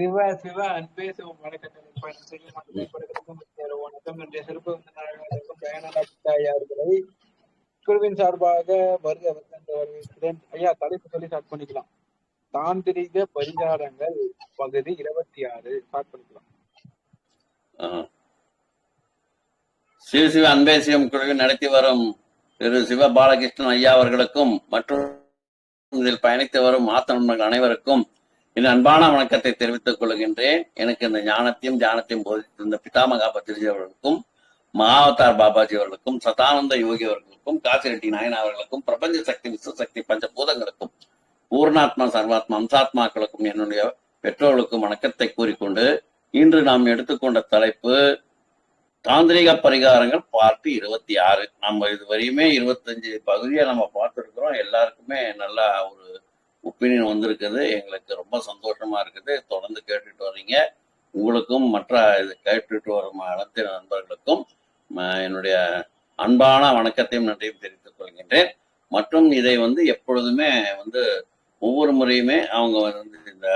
சிவ சிவ அன்பே சிவம் வணக்கத்தை பயணம் செய்யும் மக்களை படுகிறதுக்கும் வணக்கம். இன்றைய சிறப்பு விருந்தினர்களுக்கும் அவர்களை குழுவின் சார்பாக வருக என்று வரவேற்கிறேன். ஐயா, தலைப்பு சொல்லி ஸ்டார்ட் பண்ணிக்கலாம். தாந்திரிக பரிகாரங்கள் பகுதி 26 ஸ்டார்ட் பண்ணிக்கலாம். சிவ அன்பே சிவம் குழுவில் நடத்தி வரும் திரு சிவ பாலகிருஷ்ணன் ஐயா அவர்களுக்கும் மற்றும் இதில் பயணித்து வரும் ஆத்த நண்பர்கள் அனைவருக்கும் என் அன்பான வணக்கத்தை தெரிவித்துக் கொள்கின்றேன். எனக்கு இந்த ஞானத்தையும் தியானத்தையும் போதித்திருந்த பிதாமகா பத்திரிஜி அவர்களுக்கும், மகாவதார் பாபாஜி அவர்களுக்கும், சதானந்த யோகி அவர்களுக்கும், காசிரெட்டி நாயனா அவர்களுக்கும், பிரபஞ்ச சக்தி விஸ்வசக்தி பஞ்சபூதங்களுக்கும், பூர்ணாத்மா சர்வாத்மா அம்சாத்மாக்களுக்கும் என்னுடைய பெற்றோர்களுக்கும் வணக்கத்தை கூறிக்கொண்டு இன்று நாம் எடுத்துக்கொண்ட தலைப்பு தாந்திரிக பரிகாரங்கள் பார்ட் 26. நம்ம இதுவரையுமே 25 பகுதியை நம்ம பார்த்துருக்கிறோம். எல்லாருக்குமே நல்லா ஒரு ஒப்பீனியன் வந்திருக்குது. எங்களுக்கு ரொம்ப சந்தோஷமா இருக்குது. தொடர்ந்து கேட்டுட்டு வர்றீங்க. உங்களுக்கும் மற்ற இது கேட்டுட்டு வரும் அனைத்து நண்பர்களுக்கும் என்னுடைய அன்பான வணக்கத்தையும் நன்றியும் தெரிவித்துக் கொள்கின்றேன். மற்றும் இதை எப்பொழுதுமே ஒவ்வொரு முறையுமே அவங்க இந்த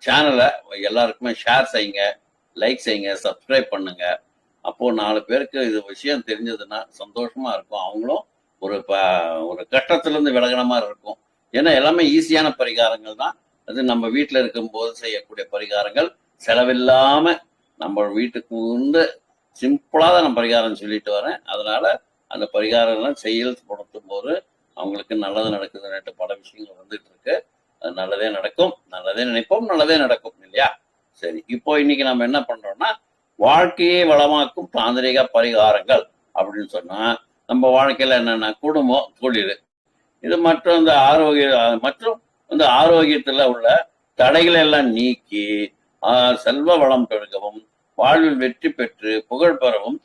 சேனலை எல்லாருக்குமே ஷேர் செய்யுங்க, லைக் செய்யுங்க, சப்ஸ்கிரைப் பண்ணுங்க. அப்போ 4 பேருக்கு இது விஷயம் தெரிஞ்சதுன்னா சந்தோஷமா இருக்கும். அவங்களும் ஒரு கஷ்டத்திலிருந்து விலகின மாதிரி இருக்கும். ஏன்னா எல்லாமே ஈஸியான பரிகாரங்கள் தான். அது நம்ம வீட்டில் இருக்கும்போது செய்யக்கூடிய பரிகாரங்கள், செலவில்லாம நம்ம வீட்டுக்கு சிம்பிளா தான் நான் பரிகாரம் சொல்லிட்டு வரேன். அதனால அந்த பரிகாரம்லாம் செயல்படுத்தும் போது அவங்களுக்கு நல்லது நடக்குதுன்னு பல விஷயங்கள் வந்துட்டு இருக்கு. அது நல்லதே நடக்கும், நல்லதே நினைப்போம், நல்லதே நடக்கும் இல்லையா? சரி, இப்போ இன்னைக்கு நம்ம என்ன பண்றோம்னா, வாழ்க்கையை வளமாக்கும் தாந்திரிக பரிகாரங்கள் அப்படின்னு சொன்னா, நம்ம வாழ்க்கையில என்னென்ன குடும்பம், தொழில், இது மற்றும் இந்த ஆரோக்கியத்துல உள்ள தடைகளை எல்லாம் நீக்கி செல்வ வளம் பெருகவும் வாழ்வில் வெற்றி பெற்று புகழ் பெறவும்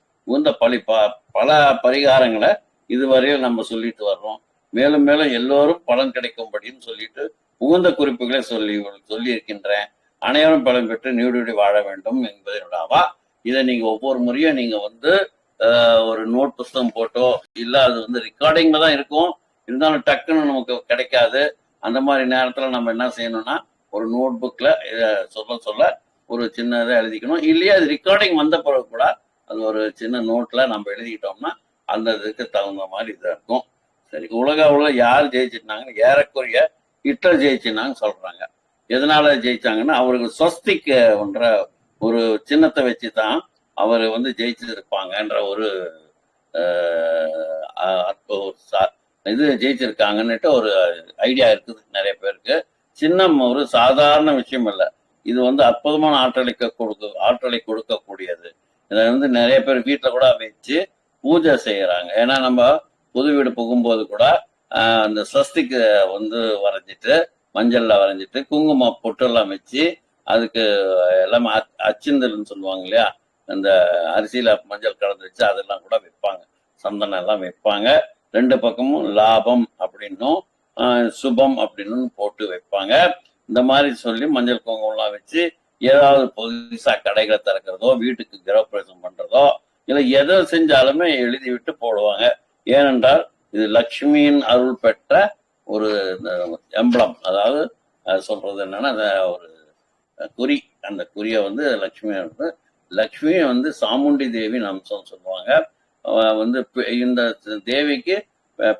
பல பரிகாரங்களை இதுவரையில் நம்ம சொல்லிட்டு வர்றோம். மேலும் மேலும் எல்லோரும் பலன் கிடைக்கும்படின்னு சொல்லிட்டு உகந்த குறிப்புகளை சொல்லி இருக்கின்றேன். அனைவரும் பலன் பெற்று நீடுடி வாழ வேண்டும் என்பதனோடாவா. இதை நீங்க ஒவ்வொரு முறையும் நீங்க ஒரு நோட் புஸ்தகம் போட்டோ இல்ல, அது ரெக்கார்டிங்ல தான் இருக்கும், இருந்தாலும் டக்குன்னு நமக்கு கிடைக்காது. அந்த மாதிரி நேரத்துல நம்ம என்ன செய்யணும்னா, ஒரு நோட் புக்ல சொல்ல ஒரு சின்னதை எழுதிக்கணும். இல்லையா அது ரெக்கார்டிங் வந்த பிறகு கூட அது ஒரு சின்ன நோட்ல நம்ம எழுதிக்கிட்டோம்னா அந்த இதுக்கு தகுந்த மாதிரி இதா இருக்கும். சரி, உலக யார் ஜெயிச்சிருந்தாங்க? ஏறக்குறைய ஹிட்லர் ஜெயிச்சுனாங்க சொல்றாங்க. எதனால ஜெயிச்சாங்கன்னா, அவருக்கு ஸ்வஸ்திக் என்ற ஒரு சின்னத்தை வச்சுதான் அவர் ஜெயிச்சிருப்பாங்கன்ற ஒரு இது ஜெயிச்சிருக்காங்கன்னுட்டு ஒரு ஐடியா இருக்குது நிறைய பேருக்கு. சின்னம் ஒரு சாதாரண விஷயம் இல்லை, இது அற்புதமான ஆற்றலை கொடுக்கக்கூடியது. இதை நிறைய பேர் வீட்டுல கூட வச்சு பூஜை செய்யறாங்க. ஏன்னா நம்ம புது வீடு புகும்போது கூட அந்த ஸ்வஸ்திக்கு வரைஞ்சிட்டு, மஞ்சள்ல வரைஞ்சிட்டு, குங்கும பொட்டெல்லாம் வச்சு, அதுக்கு எல்லாம் அச்சிந்தல்னு சொல்லுவாங்க இல்லையா, அந்த அரிசியில மஞ்சள் கலந்து வச்சு அதெல்லாம் கூட வைப்பாங்க, சந்தனம் எல்லாம் வைப்பாங்க. 2 பக்கமும் லாபம் அப்படின்னும் சுபம் அப்படின்னு போட்டு வைப்பாங்க. இந்த மாதிரி சொல்லி மஞ்சள் குங்குமம்லாம் வச்சு ஏதாவது புதுசா கடைகளை திறக்கிறதோ, வீட்டுக்கு கிரகப்பிரவேசம் பண்றதோ, இல்லை எதை செஞ்சாலுமே எழுதி விட்டு போடுவாங்க. ஏனென்றால் இது லக்ஷ்மியின் அருள் பெற்ற ஒரு எம்பளம். அதாவது சொல்றது என்னன்னா, ஒரு குறி, அந்த குறிய லக்ஷ்மி சாமுண்டி தேவின் அம்சம் சொல்லுவாங்க. இந்த தேவிக்கு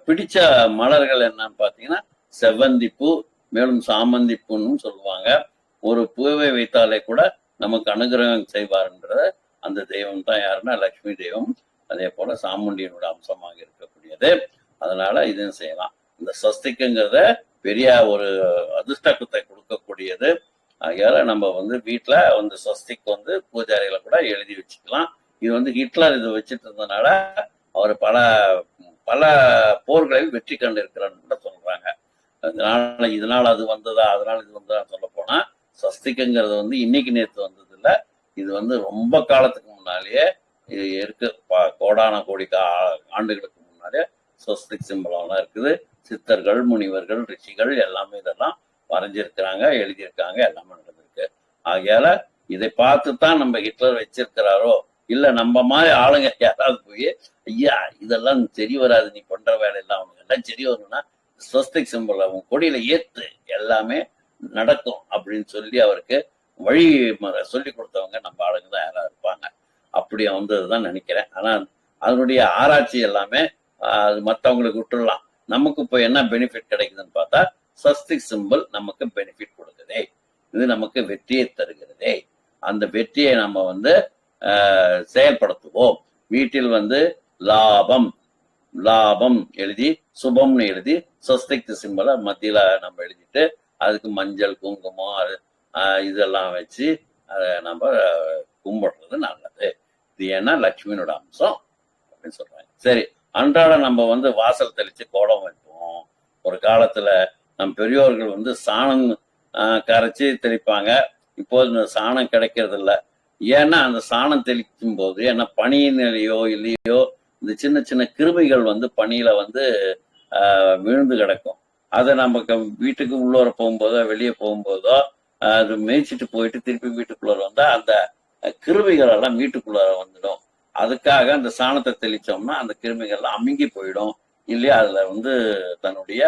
பிடிச்ச மலர்கள் என்னன்னு பாத்தீங்கன்னா செவ்வந்திப்பூ, மேலும் சாமந்திப்பூன்னு சொல்லுவாங்க. ஒரு பூவை வைத்தாலே கூட நமக்கு அனுகிரகம் செய்வார்ன்றத அந்த தெய்வம் தான் யாருன்னா லக்ஷ்மி தெய்வம். அதே போல சாமுண்டியினோட அம்சமாக இருக்கக்கூடியது. அதனால இதுவும் செய்யலாம். இந்த ஸ்வஸ்திக்குங்கிறத பெரிய ஒரு அதிர்ஷ்டத்தை கொடுக்கக்கூடியது. ஆகையால நம்ம வீட்டுல ஸ்வஸ்திக் பூஜை அறையில கூட எழுதி வச்சுக்கலாம். இது ஹிட்லர் இது வச்சுட்டு இருந்ததுனால அவர் பல போர்களில் வெற்றி கண்டு இருக்கிறான்னு கூட சொல்றாங்க. இதனால அது வந்ததா, அதனால இது வந்ததா சொல்ல போனா, ஸ்வஸ்திக்குங்கிறது இன்னைக்கு நேற்று வந்தது இல்லை. இது ரொம்ப காலத்துக்கு முன்னாலேயே இது இருக்கு. கோடான கோடி ஆண்டுகளுக்கு முன்னாலே ஸ்வஸ்திக் சிம்பளம்லாம் இருக்குது. சித்தர்கள், முனிவர்கள், ரிஷிகள் எல்லாமே இதெல்லாம் வரைஞ்சிருக்கிறாங்க, எழுதியிருக்காங்க, எல்லாமே நடந்திருக்கு. ஆகையால இதை பார்த்துதான் நம்ம ஹிட்லர் வச்சிருக்கிறாரோ, இல்ல நம்ம மாதிரி ஆளுங்க யாராவது போய் ஐயா இதெல்லாம் சரி வராது, நீ பண்ற வேலை எல்லாம் அவனுக்கு எல்லாம் சரி வரும்னா ஸ்வஸ்திக் சிம்பல் அவன் கொடியில ஏத்து எல்லாமே நடக்கும் அப்படின்னு சொல்லி அவருக்கு வழி சொல்லி கொடுத்தவங்க நம்ம ஆளுங்க தான் யாரா இருப்பாங்க. அப்படி வந்ததுதான் நினைக்கிறேன். ஆனா அதனுடைய ஆராய்ச்சி எல்லாமே அது மற்றவங்களுக்கு விட்டுடலாம். நமக்கு இப்போ என்ன பெனிஃபிட் கிடைக்குதுன்னு பார்த்தா ஸ்வஸ்திக் சிம்பிள் நமக்கு பெனிஃபிட் கொடுக்குதே, இது நமக்கு வெற்றியை தருகிறதே. அந்த வெற்றியை நம்ம வந்து செயல்படுத்துவோம். வீட்டில் வந்து லாபம் லாபம் எழுதி சுபம்னு எழுதி ஸ்வஸ்திக் சிம்பிளை மத்தியில நம்ம எழுதிட்டு அதுக்கு மஞ்சள் குங்குமம் இதெல்லாம் வச்சு அதை நம்ம கும்பிடுறது நல்லது. இது ஏன்னா லட்சுமியோட அம்சம் அப்படின்னு சொல்றாங்க. சரி, அன்றாட நம்ம வந்து வாசல் தெளிச்சு கோலம் வைப்போம். ஒரு காலத்துல நம் பெரியோர்கள் வந்து சாணம் கரைச்சி தெளிப்பாங்க. இப்போ இந்த சாணம் கிடைக்கிறது இல்லை. ஏன்னா அந்த சாணம் தெளிக்கும் போது ஏன்னா பனியிலையோ இல்லையோ இந்த சின்ன சின்ன கிருமிகள் வந்து பனியில வந்து விழுந்து கிடக்கும். அதை நம்ம வீட்டுக்கு உள்ளோர போகும்போதோ வெளியே போகும்போதோ அது மேய்ச்சிட்டு போயிட்டு திருப்பி வீட்டுக்குள்ள வந்தா அந்த கிருமிகள் எல்லாம் வீட்டுக்குள்ள வந்துடும். அதுக்காக அந்த சாணத்தை தெளிச்சோம்னா அந்த கிருமிகள்லாம் அமுங்கி போயிடும், இல்லையா அதுல வந்து தன்னுடைய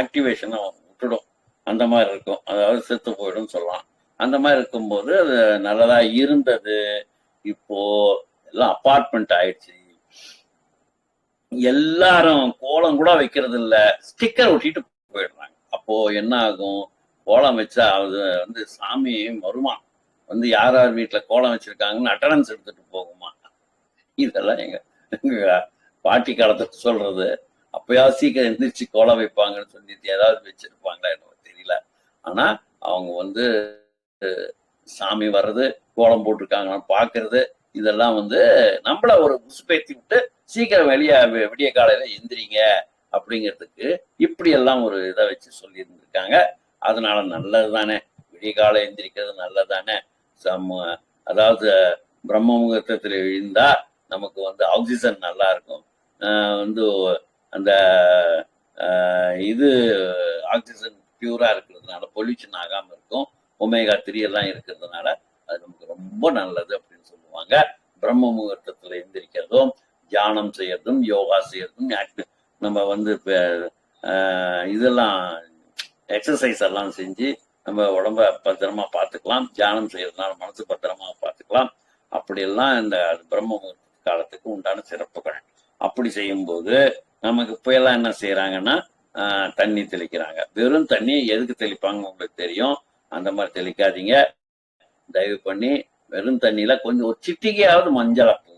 ஆக்டிவேஷனை விட்டுடும். அந்த மாதிரி இருக்கும், அதாவது செத்து போயிடும் சொல்லலாம். அந்த மாதிரி இருக்கும்போது அது நல்லதா இருந்தது. இப்போ எல்லாம் அபார்ட்மெண்ட் ஆயிடுச்சு, எல்லாரும் கோலம் கூட வைக்கிறது இல்ல, ஸ்டிக்கர் ஒட்டிட்டு போயிடுறாங்க. அப்போ என்ன ஆகும், கோலம் வச்சா அது வந்து சாமி வருமா வந்து யார் யார் வீட்டுல கோலம் வச்சிருக்காங்கன்னு அட்டண்டன்ஸ் எடுத்துட்டு போகுமா. இதெல்லாம் எங்க பாட்டி காலத்துக்கு சொல்றது. அப்பயாவது சீக்கிரம் எந்திரிச்சு கோலம் வைப்பாங்கன்னு சொல்லிட்டு ஏதாவது வச்சிருப்பாங்களா என்னவோ தெரியல. ஆனா அவங்க வந்து சாமி வர்றது கோலம் போட்டிருக்காங்கன்னு பாக்குறது இதெல்லாம் வந்து நம்மள ஒரு உசுப்பேத்தி விட்டு சீக்கிரம் விடிய காலையில எந்திரிங்க அப்படிங்கிறதுக்கு இப்படி எல்லாம் ஒரு இதை வச்சு சொல்லி இருந்திருக்காங்க. அதனால நல்லது தானே, விடிய காலை எந்திரிக்கிறது நல்லது தானே. அதாவது பிரம்ம முகூர்த்தத்தில் எழுந்தா நமக்கு வந்து ஆக்சிஜன் நல்லா இருக்கும். வந்து அந்த இது ஆக்சிஜன் பியூரா இருக்கிறதுனால பொல்யூஷன் ஆகாம இருக்கும். ஒமேகா 3 எல்லாம் இருக்கிறதுனால அது நமக்கு ரொம்ப நல்லது அப்படின்னு சொல்லுவாங்க. பிரம்ம முகூர்த்தத்துல எந்திரிக்கிறதும் தியானம் செய்யறதும் யோகா செய்யறதும் நம்ம வந்து இதெல்லாம் எக்ஸசைஸ் எல்லாம் செஞ்சு நம்ம உடம்ப பத்திரமா பார்த்துக்கலாம். தியானம் செய்யறதுனால மனசு பத்திரமா பார்த்துக்கலாம். அப்படியெல்லாம் இந்த பிரம்ம முகூர்த்த காலத்துக்கு உண்டான சிறப்புகள். அப்படி செய்யும்போது நமக்கு இப்ப எல்லாம் என்ன செய்யறாங்கன்னா தண்ணி தெளிக்கிறாங்க. வெறும் தண்ணி எதுக்கு தெளிப்பாங்க உங்களுக்கு தெரியும். அந்த மாதிரி தெளிக்காதீங்க தயவு பண்ணி. வெறும் தண்ணியில கொஞ்சம் ஒரு சிட்டிகையாவது மஞ்சளை பூ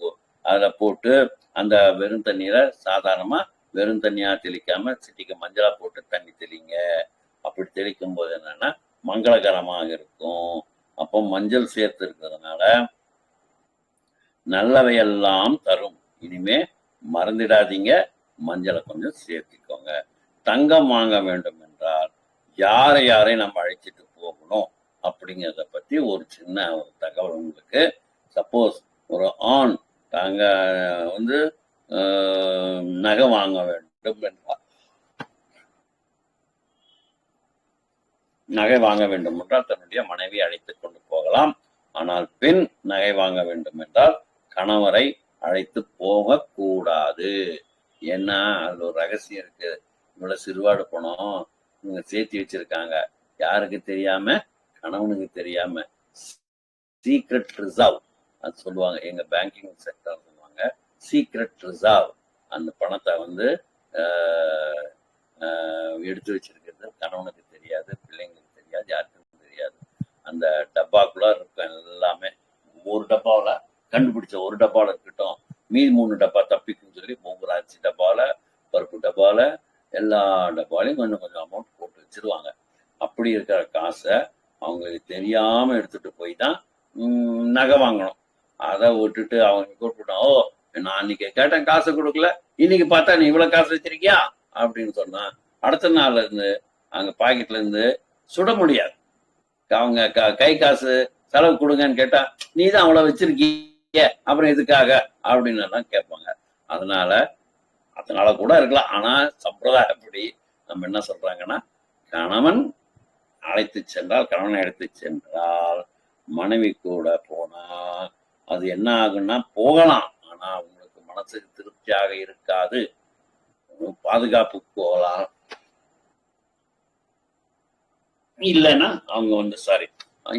அதுல போட்டு அந்த வெறும் தண்ணீர சாதாரணமா வெறும் தண்ணியா தெளிக்காம சிட்டிகை மஞ்சளா போட்டு தண்ணி தெளிங்க. அப்படி தெளிக்கும் போது என்னன்னா மங்களகரமாக இருக்கும். அப்போ மஞ்சள் சேர்த்து இருக்கிறதுனால நல்லவையெல்லாம் தரும். இனிமே மறந்துடாதீங்க, மஞ்சளை கொஞ்சம் சேர்த்திக்கோங்க. தங்கம் வாங்க வேண்டும் என்றால் யாரை யாரை நம்ம அழைச்சிட்டு போகணும் அப்படிங்கிறத பத்தி ஒரு சின்ன ஒரு தகவல் உங்களுக்கு. சப்போஸ் ஒரு ஆண் தாங்க வந்து நகை வாங்க வேண்டும் என்றால் தன்னுடைய மனைவி அழைத்துக் கொண்டு போகலாம். ஆனால் பெண் நகை வாங்க வேண்டும் என்றால் கணவரை அழைத்து போக கூடாது. ஏன்னா அதுல ஒரு ரகசியம் இருக்கு. இவ்வளவு சிறுவாடு பணம் இவங்க சேர்த்தி வச்சிருக்காங்க, யாருக்கு தெரியாம, கணவனுக்கு தெரியாம, சீக்ரெட் ரிசர்வ் அது சொல்லுவாங்க. எங்க பேங்கிங் செக்டர் சொல்லுவாங்க சீக்ரெட் ரிசர்வ். அந்த பணத்தை வந்து எடுத்து வச்சிருக்கிறது கணவனுக்கு தெரியாது, பிள்ளைங்களுக்கு தெரியாது, யாருக்கும் தெரியாது. அந்த டப்பாக்குள்ள இருக்கும் எல்லாமே. ஒரு டப்பாவில கண்டுபிடிச்ச ஒரு டப்பாவில் இருக்கட்டும், மீதி 3 டப்பா தப்பிக்குன்னு சொல்லி ஒவ்வொரு அரிசி டப்பாவில, பருப்பு டப்பாவில, எல்லா டப்பாலையும் கொஞ்சம் கொஞ்சம் அமௌண்ட் போட்டு வச்சிருவாங்க. அப்படி இருக்கிற காசை அவங்களுக்கு தெரியாம எடுத்துட்டு போய் தான் நகை வாங்கணும். அதை விட்டுட்டு அவங்க கூப்பிட்டோம், ஓ நான் அன்னைக்கு கேட்டேன் காசு கொடுக்கல, இன்னைக்கு பார்த்தா நீ இவ்வளவு காசு வச்சிருக்கியா அப்படின்னு சொன்னா அடுத்த நாள்ல இருந்து அங்க பாக்கெட்ல இருந்து சுட முடியாது. அவங்க கை காசு செலவு கொடுங்கன்னு கேட்டா நீ தான் அவ்வளவு வச்சிருக்கீங்க அப்புறம் எதுக்காக அப்படின்னு எல்லாம் கேட்பாங்க. அதனால கூட இருக்கலாம். ஆனா சம்பிரதாயப்படி நம்ம என்ன சொல்றாங்கன்னா, கணவன் கணவனை அழைத்து சென்றால் மனைவி கூட போனா அது என்ன ஆகுன்னா போகலாம், ஆனா உங்களுக்கு மனசுக்கு திருப்தியாக இருக்காது. பாதுகாப்புக்கு போகலாம், இல்லைன்னா அவங்க வந்து சாரி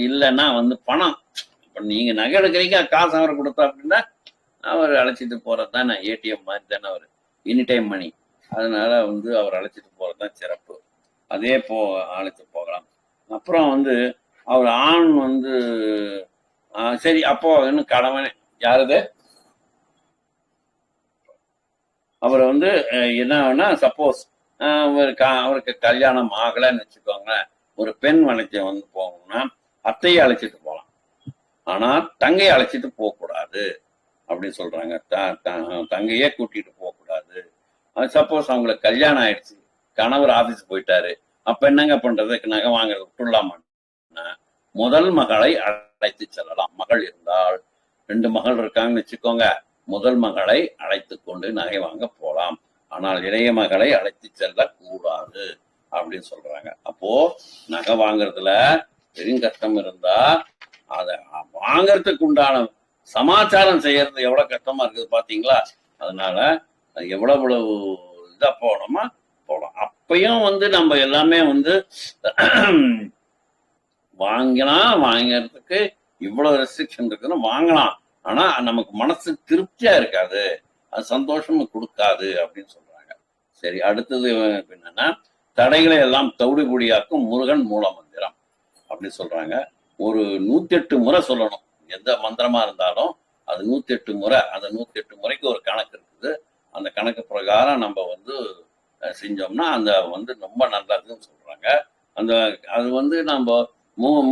இல்லைன்னா வந்து பணம். இப்ப நீங்க நகை எடுக்கிறீங்க, காசு அவர் கொடுத்தா அப்படின்னா அவர் அழைச்சிட்டு போறது தானே, ஏடிஎம் மாதிரி தானே அவர், எனி டைம் மணி. அதனால வந்து அவர் அழைச்சிட்டு போறதுதான் சிறப்பு. அதே அழைத்து போகலாம். அப்புறம் வந்து அவர் ஆண் வந்து சரி, அப்போ இன்னும் கணவன் யாருது அவர் வந்து என்ன சப்போஸ் அவருக்கு கல்யாணம் ஆகலைன்னு வச்சுக்கோங்க, ஒரு பெண் அழைச்சி வந்து போகணும்னா அத்தையை அழைச்சிட்டு போகலாம், ஆனா தங்கையை அழைச்சிட்டு போக கூடாது அப்படின்னு சொல்றாங்க. தங்கையே கூட்டிட்டு போக கூடாது. சப்போஸ் அவங்களுக்கு கல்யாணம் ஆயிடுச்சு, கணவர் ஆபீஸ் போயிட்டாரு, அப்ப என்னங்க பண்றது, நகை வாங்க விட்டுலாமான்னா முதல் மகளை அழைத்து செல்லலாம். மகள் இருந்தால் 2 மகள் இருக்காங்கன்னு வச்சுக்கோங்க, முதல் மகளை அழைத்து கொண்டு நகை வாங்க போலாம், ஆனால் இளைய மகளை அழைத்து செல்ல கூடாது அப்படின்னு சொல்றாங்க. அப்போ நகை வாங்குறதுல பெரும் கஷ்டம் இருந்தா அதை வாங்கறதுக்கு உண்டான சமாச்சாரம் செய்யறது எவ்வளவு கஷ்டமா இருக்குது பாத்தீங்களா. அதனால எவ்வளவு இதா போனோமா போலாம். அப்பயும் வந்து நம்ம எல்லாமே வந்து வாங்கிறதுக்கு இவ்வளவு ரெஸ்ட்ரிக்ஷன் இருக்குன்னு வாங்கலாம், ஆனா நமக்கு மனசு திருப்தியா இருக்காது, அது சந்தோஷமும் கொடுக்காது அப்படின்னு சொல்றாங்க. சரி, அடுத்தது என்னன்னா தடைகளை எல்லாம் தவிடுபொடியாக்கும் முருகன் மூல மந்திரம் அப்படின்னு சொல்றாங்க. ஒரு 108 முறை சொல்லணும். எந்த மந்திரமா இருந்தாலும் அது 108 முறை. அந்த 108 முறைக்கு ஒரு கணக்கு இருக்குது. அந்த கணக்கு பிரகாரம் நம்ம வந்து செஞ்சோம்னா அந்த வந்து ரொம்ப நல்லதுன்னு சொல்றாங்க. அது வந்து நம்ம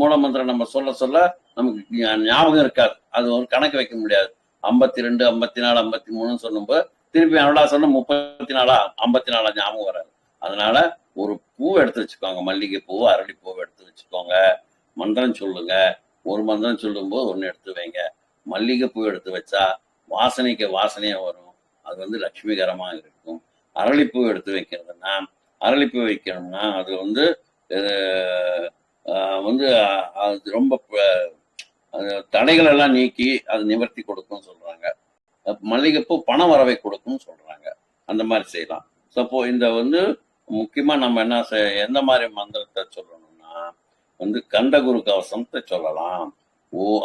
மூல மந்திரம் நம்ம சொல்ல சொல்ல நமக்கு ஞாபகம் இருக்காது, அது ஒரு கணக்கு வைக்க முடியாது. 52, 54, 53 சொல்லும்போது திருப்பி அவளா சொன்ன 34, 54 ஞாபகம் வராது. அதனால ஒரு பூ எடுத்து வச்சுக்கோங்க, மல்லிகை பூ, அரளி பூ எடுத்து வச்சுக்கோங்க, மந்திரம் சொல்லுங்க. ஒரு மந்திரம் சொல்லும் போது ஒண்ணு எடுத்து வைங்க. மல்லிகை பூ எடுத்து வச்சா வாசனைக்கு வாசனையா வரும், அது வந்து லட்சுமிகரமா இருக்கும். அரளிப்பூ எடுத்து வைக்கிறதுனா, அரளிப்பூ வைக்கணும்னா அது வந்து வந்து அது ரொம்ப தடைகள் எல்லாம் நீக்கி அது நிவர்த்தி கொடுக்கும் சொல்றாங்க. மல்லிகைப்பூ பண வரவை கொடுக்கும் சொல்றாங்க. அந்த மாதிரி செய்யலாம். சப்போ இந்த வந்து முக்கியமா நம்ம என்ன எந்த மாதிரி மந்திரத்தை சொல்லணும்னா வந்து கந்தகுரு கவசத்தை சொல்லலாம்.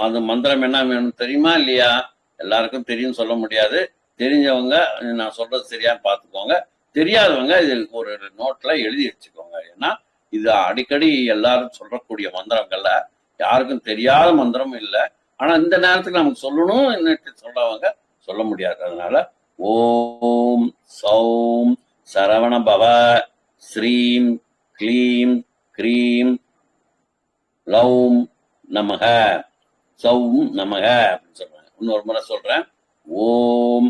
அந்த மந்திரம் என்ன வேணும் தெரியுமா இல்லையா? எல்லாருக்கும் தெரியும் சொல்ல முடியாது. தெரிஞ்சவங்க நான் சொல்றது சரியான்னு பார்த்துக்கோங்க, தெரியாதவங்க இது ஒரு நோட்ல எழுதி வச்சுக்கோங்க. ஏன்னா இது அடிக்கடி எல்லாரும் சொல்லக்கூடிய மந்திரங்கள்ல யாருக்கும் தெரியாத மந்திரம் இல்லை, ஆனா இந்த நேரத்துக்கு நமக்கு சொல்லணும் சொல்றவங்க சொல்ல முடியாது. அதனால ஓம் சௌம் சரவண பவ ஸ்ரீம் க்ளீம் க்ரீம் லௌம் நமக சௌம் நமக அப்படின்னு சொல்றாங்க. இன்னொரு முறை சொல்றேன். ஓம்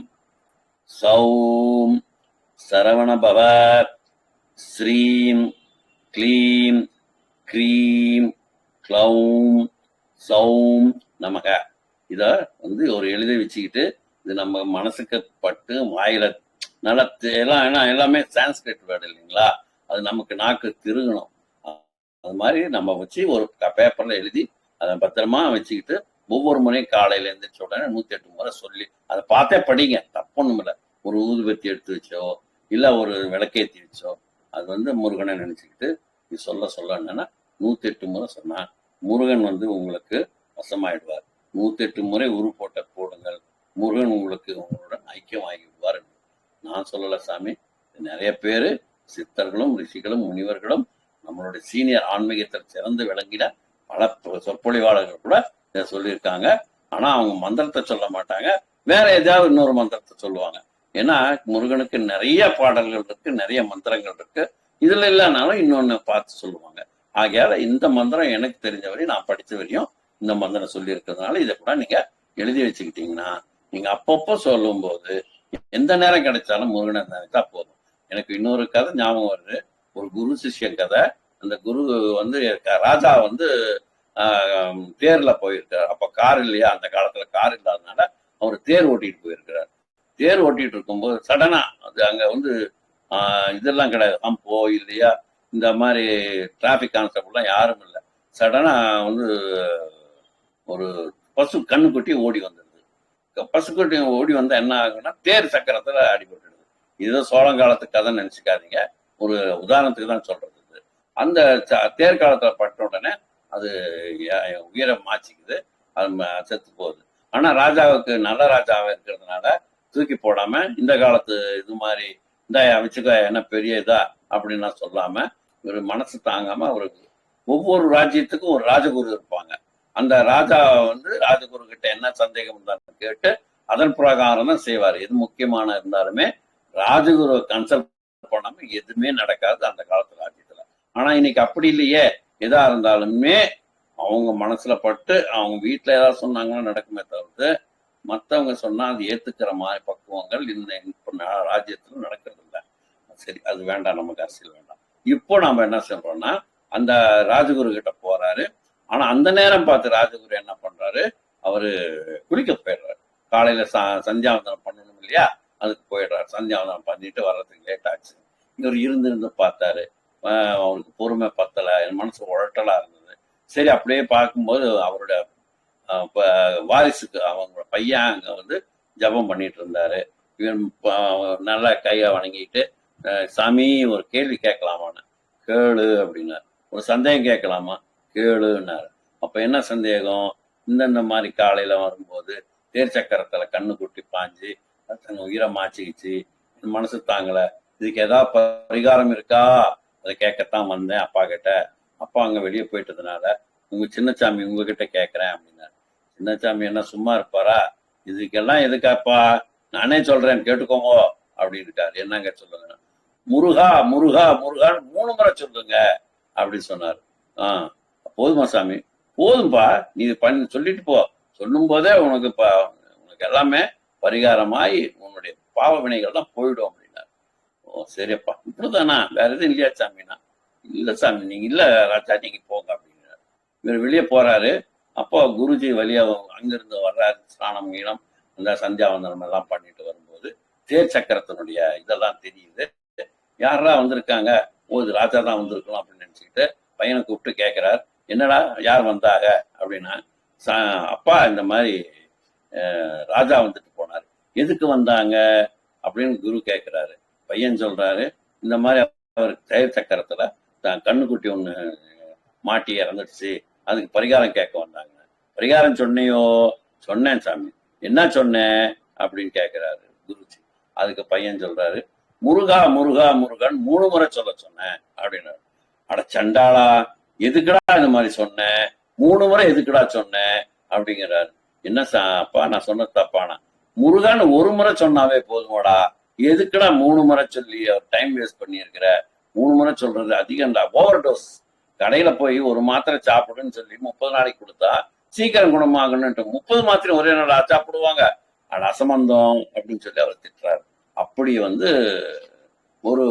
சௌம் சரவண பவ ஸ்ரீம் க்ளீம் க்ரீம் க்ளௌம் சௌம் நமக. இத வந்து ஒரு எழுதி வச்சுக்கிட்டு இது நம்ம மனசுக்கு பட்டு வாயில நல்லா எல்லாம் எல்லாமே சான்ஸ்கிரிட் வேர்டு இல்லைங்களா, அது நமக்கு நாக்கு திருகணும். அது மாதிரி நம்ம வச்சு ஒரு பேப்பர்ல எழுதி அதை பத்திரமா வச்சுக்கிட்டு ஒவ்வொரு முறையும் காலையில எழுந்திரிச்ச உடனே 108 முறை சொல்லி அதை பார்த்தே படிங்க, தப்பொன்னும் இல்லை. ஒரு ஊதுபத்தி எடுத்து வச்சோ இல்ல ஒரு விளக்கேற்றி வச்சோ அது வந்து முருகனை நினைச்சுக்கிட்டு நீ சொல்ல என்னன்னா 108 முறை சொன்னா முருகன் வந்து உங்களுக்கு வசமாயிடுவார். 108 முறை உரு போட்ட போடுங்கள், முருகன் உங்களுக்கு உங்களுடன் ஐக்கியம் ஆகி விடுவார். நான் சொல்லல சாமி, நிறைய பேரு சித்தர்களும் ரிஷிகளும் முனிவர்களும் நம்மளுடைய சீனியர் ஆன்மீகத்தில் சிறந்து விளங்கின பல சொற்பொழிவாளர்கள் கூட இதை சொல்லியிருக்காங்க. ஆனா அவங்க மந்திரத்தை சொல்ல மாட்டாங்க, வேற ஏதாவது இன்னொரு மந்திரத்தை சொல்லுவாங்க. ஏன்னா முருகனுக்கு நிறைய பாடல்கள் இருக்கு, நிறைய மந்திரங்கள் இருக்கு, இதுல இல்லைனாலும் இன்னொன்னு பார்த்து சொல்லுவாங்க. ஆகையால இந்த மந்திரம் எனக்கு தெரிஞ்ச வரையும் நான் படிச்ச வரையும் இந்த மந்திரம் சொல்லி இருக்கிறதுனால இதை கூட நீங்க எழுதி வச்சுக்கிட்டீங்கன்னா நீங்க அப்பப்போ சொல்லும் போது எந்த நேரம் கிடைச்சாலும் முருகனை நினைச்சா போதும். எனக்கு இன்னொரு கதை ஞாபகம் வருது, ஒரு குரு சிஷ்யன் கதை. அந்த குரு வந்து ராஜா வந்து தேர்ல போயிருக்காரு. அப்ப கார் இல்லையா, அந்த காலத்துல கார் இல்லாதனால அவர் தேர் ஓட்டிட்டு போயிருக்கிறார். தேர் ஓட்டிட்டு இருக்கும்போது சடனா அது அங்க வந்து இதெல்லாம் கிடையாது, ஹம்போ இல்லையா இந்த மாதிரி டிராபிக் கான்ஸ்டபிள்லாம் யாரும் இல்லை. சடனா வந்து ஒரு பசு கண்ணுக்குட்டி ஓடி வந்துடுது. பசுக்குட்டி ஓடி வந்தா என்ன ஆகுன்னா தேர் சக்கரத்துல அடிபட்டுடுது. இதுதான் சோழங்காலத்து கதை நினைச்சுக்காதீங்க, ஒரு உதாரணத்துக்கு தான் சொல்றது. அந்த தேர்காலத்துல பட்ட உடனே அது உயிரை மாச்சிக்குது, அது செத்து போகுது. ஆனா ராஜாவுக்கு நல்ல ராஜாவா இருக்கிறதுனால தூக்கி போடாம இந்த காலத்து இது மாதிரி இந்த வச்சுக்க என்ன பெரிய இதா அப்படின்னு சொல்லாம ஒரு மனசு தாங்காம அவருக்கு ஒவ்வொரு ராஜ்யத்துக்கும் ஒரு ராஜகுரு இருப்பாங்க. அந்த ராஜா ராஜகுரு கிட்ட என்ன சந்தேகம் இருந்தாலும் கேட்டு அதன் பிரகாரம் தான் செய்வார். எது முக்கியமான இருந்தாலுமே ராஜகுரு கன்சல்ட் பண்ணாம எதுவுமே நடக்காது அந்த காலத்து ராஜ்யத்துல. ஆனா இன்னைக்கு அப்படி இல்லையே. எதா இருந்தாலுமே அவங்க மனசுல பட்டு அவங்க வீட்டுல ஏதாவது சொன்னாங்கன்னா நடக்குமே தவிர்த்து மற்றவங்க சொன்னா அது ஏத்துக்கிற மாதிரி பக்குவங்கள் இந்த ராஜ்யத்துல நடக்கிறது இல்லை. சரி, அது வேண்டாம், நமக்கு அரசியல் வேண்டாம். இப்போ நாம என்ன சொல்றோம்னா அந்த ராஜகுரு கிட்ட போறாரு. ஆனா அந்த நேரம் பார்த்து ராஜகுரு என்ன பண்றாரு, அவரு குளிக்க போயிடுறாரு. காலையில சந்தியாவந்தனம் பண்ணணும் இல்லையா, அதுக்கு போயிடுறாரு. சந்தியாவந்தனம் பண்ணிட்டு வர்றதுக்கு லேட் ஆச்சு. இவர் இருந்து பார்த்தாரு, அவருக்கு பொறுமை பத்தல, என் மனசு உழட்டலா இருந்தது. சரி, அப்படியே பார்க்கும்போது அவரோட வாரிசுக்கு அவங்க பையன் அங்க ஜபம் பண்ணிட்டு இருந்தாரு. இவன் நல்லா கையை வணங்கிட்டு, சாமி ஒரு கேள்வி கேட்கலாமான்னு. கேளு அப்படின்னாரு. ஒரு சந்தேகம் கேட்கலாமா? கேளுன்னாரு. அப்ப என்ன சந்தேகம்? இந்த மாதிரி காலையில வரும்போது தேர் சக்கரத்துல கண்ணு குட்டி பாஞ்சு தன் உயிரை மாச்சிக்கிச்சு, மனசு தாங்கல, இதுக்கு ஏதாவது பரிகாரம் இருக்கா, அதை கேட்கத்தான் வந்தேன் அப்பா கிட்ட. அப்பா அங்க வெளியே போயிட்டதுனால உங்க சின்னசாமி உங்ககிட்ட கேட்கறேன் அப்படின்னாரு. சின்னசாமி என்ன சும்மா இருப்பாரா? இதுக்கெல்லாம் எதுக்காப்பா, நானே சொல்றேன் கேட்டுக்கோங்க அப்படின்னு இருக்காரு. என்னங்க சொல்லுங்க? முருகா முருகா முருகான்னு 3 முறை சொல்லுங்க அப்படின்னு சொன்னாரு. போதுமா சாமி? போதும்பா, நீ பண்ணி சொல்லிட்டு போ. சொல்லும் போதே உனக்கு எல்லாமே பரிகாரமாயி உன்னுடைய பாவ வினைகள் தான் போயிடும் அப்படின்னாரு. ஓ சரியப்பா, இப்படிதானா, வேற எதுவும் இல்லையா சாமினா? இல்ல சாமி, நீங்க இல்ல ராஜா, நீங்க போங்க அப்படின்னாரு. இவர் வெளியே போறாரு. அப்போ குருஜி வழியா அங்கிருந்து வர்றாரு. ஸ்நானம் ஈனம் அந்த சந்தியாவந்தனம் எல்லாம் பண்ணிட்டு வரும்போது தேர் சக்கரத்தினுடைய இதெல்லாம் தெரியுது. யாரா வந்திருக்காங்க? இது ராஜா தான் வந்திருக்கணும் அப்படின்னு நினைச்சுக்கிட்டு பையனை கூப்பிட்டு கேட்கிறார், என்னடா யார் வந்தாங்க அப்படின்னா, அப்பா இந்த மாதிரி ராஜா வந்துட்டு போனாரு. எதுக்கு வந்தாங்க அப்படின்னு குரு கேட்கிறாரு. பையன் சொல்றாரு, இந்த மாதிரி அவர் தேர் சக்கரத்துல கண்ணுக்குட்டி ஒண்ணு மாட்டி இறந்துடுச்சு, அதுக்கு பரிகாரம் கேட்க வந்தாங்க. பரிகாரம் சொன்னையோ? சொன்னேன் சாமி. என்ன சொன்னேன் அப்படின்னு கேட்கிறாரு குருஜி. அதுக்கு பையன் சொல்றாரு, முருகா முருகா முருகன் 3 முறை சொல்ல சொன்னேன் அப்படின்னாரு. அட சண்டாளா, எதுக்குடா இந்த மாதிரி சொன்னேன்? 3 முறை எதுக்குடா சொன்னேன் அப்படிங்கிறாரு. என்ன அப்பா, நான் சொன்னது தப்பானா? முருகான்னு 1 முறை சொன்னாவே போதுமாடா, எதுக்குடா 3 முறை சொல்லி அவர் டைம் வேஸ்ட் பண்ணியிருக்கிற? 3 முறை சொல்றது அதிகம்டா, ஓவர் டோஸ். கடையில போய் ஒரு மாத்திரை சாப்பிடுன்னு சொல்லி 30 நாளைக்கு கொடுத்தா சீக்கிரம் குணமாகணும்ட்டு 30 மாத்திரை ஒரே நாளா சாப்பிடுவாங்க? அது அசம்பந்தம் அப்படின்னு சொல்லி அவர் திட்டுறாரு. அப்படி ஒரு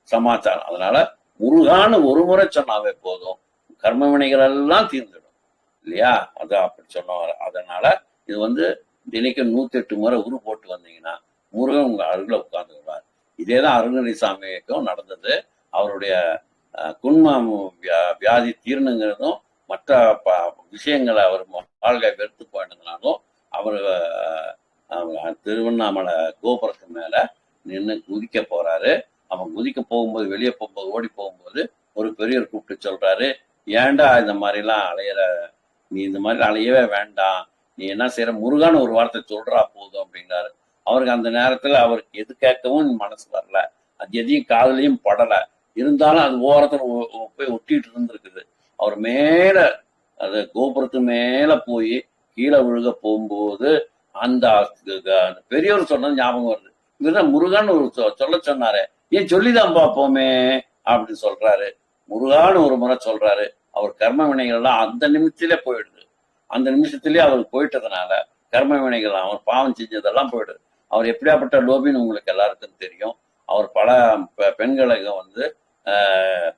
சமாச்சாரம். அதனால முருகான்னு 1 முறை சொன்னாவே போதும், கர்ம வினைகள் எல்லாம் தீர்ந்துடும் இல்லையா? அதான் அப்படி சொன்னவர். அதனால இது தினைக்கும் 108 முறை உரு போட்டு வந்தீங்கன்னா முருகன் உங்க அருகில உட்கார்ந்துருவார். இதேதான் அருணகிரிசாமிக்கும் நடந்தது. அவருடைய குன்மம் வியாதி தீர்ணுங்கிறதும் மற்ற விஷயங்களை அவர் வாழ்க்கை வெறுத்து போயிட்டதுனாலும் அவர் திருவண்ணாமலை கோபுரத்து மேல நின்று குதிக்க போறாரு. அவன் குதிக்க போகும்போது, வெளியே போகும்போது, ஓடி போகும்போது ஒரு பெரியவர் கூப்பிட்டு சொல்றாரு, ஏன்டா இந்த மாதிரிலாம் அலையிற, நீ இந்த மாதிரி அலையவே வேண்டாம், நீ என்ன செய்யற, முருகான்னு ஒரு வார்த்தை சொல்றா போதும் அப்படின்னாரு. அவருக்கு அந்த நேரத்துல அவருக்கு எது கேட்கவும் மனசு வரல, அது எதையும் காதலையும் படல. இருந்தாலும் அது ஓரத்துல போய் ஒட்டிட்டு இருந்திருக்குது. அவர் மேல அது கோபுரத்து மேல போய் கீழே விழுக போகும்போது அந்த பெரியவர் சொன்னது ஞாபகம் வருது. இவர்தான் முருகான்னு ஒரு சொல்ல சொன்னாரு, ஏன் சொல்லிதான் பார்ப்போமே அப்படின்னு சொல்றாரு. முருகான்னு 1 முறை சொல்றாரு. அவர் கர்ம வினைகள்லாம் அந்த நிமிஷத்திலே போயிடுது. அந்த நிமிஷத்திலேயே அவர் போயிட்டதுனால கர்ம வினைகள், அவர் பாவம் செஞ்சதெல்லாம் போயிடுது. அவர் எப்படியாப்பட்ட லோபின்னு உங்களுக்கு எல்லாருக்கும் தெரியும். அவர் பல பெண்களை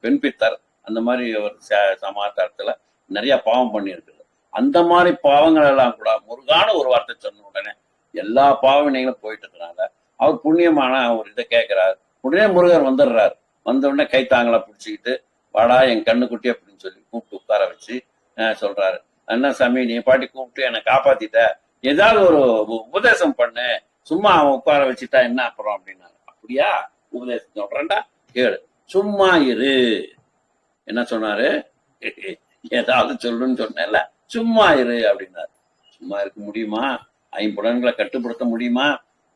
பெண் பித்தர் அந்த மாதிரி ஒரு சமாச்சாரத்துல நிறைய பாவம் பண்ணியிருக்குது. அந்த மாதிரி பாவங்கள் எல்லாம் கூட முருகான ஒரு வார்த்தை சொன்ன உடனே எல்லா பாவனைகளும் போயிட்டதுனால அவர் புண்ணியமான ஒரு இதை கேட்கிறாரு. உடனே முருகர் வந்துடுறாரு. வந்த உடனே கைத்தாங்களை பிடிச்சிக்கிட்டு, வாடா என் கண்ணுக்குட்டி அப்படின்னு சொல்லி கூப்பிட்டு உட்கார வச்சு சொல்றாரு, என்ன சாமி நீ பாட்டி கூப்பிட்டு என்னை காப்பாத்திட்ட, ஏதாவது ஒரு உபதேசம் பண்ணு, சும்மா அவன் உட்கார வச்சுட்டா என்ன அப்புறம் அப்படின்னாரு. அப்படியா, உபதேசம் சொல்றேன்டா கேளு, சும்மா இரு என்ன சொன்னாரு? ஏதாவது சொல்லுன்னு சொன்னேன்ல, சும்மா இரு அப்படின்னாரு. சும்மா இருக்க முடியுமா? ஐம்புலன்களை கட்டுப்படுத்த முடியுமா?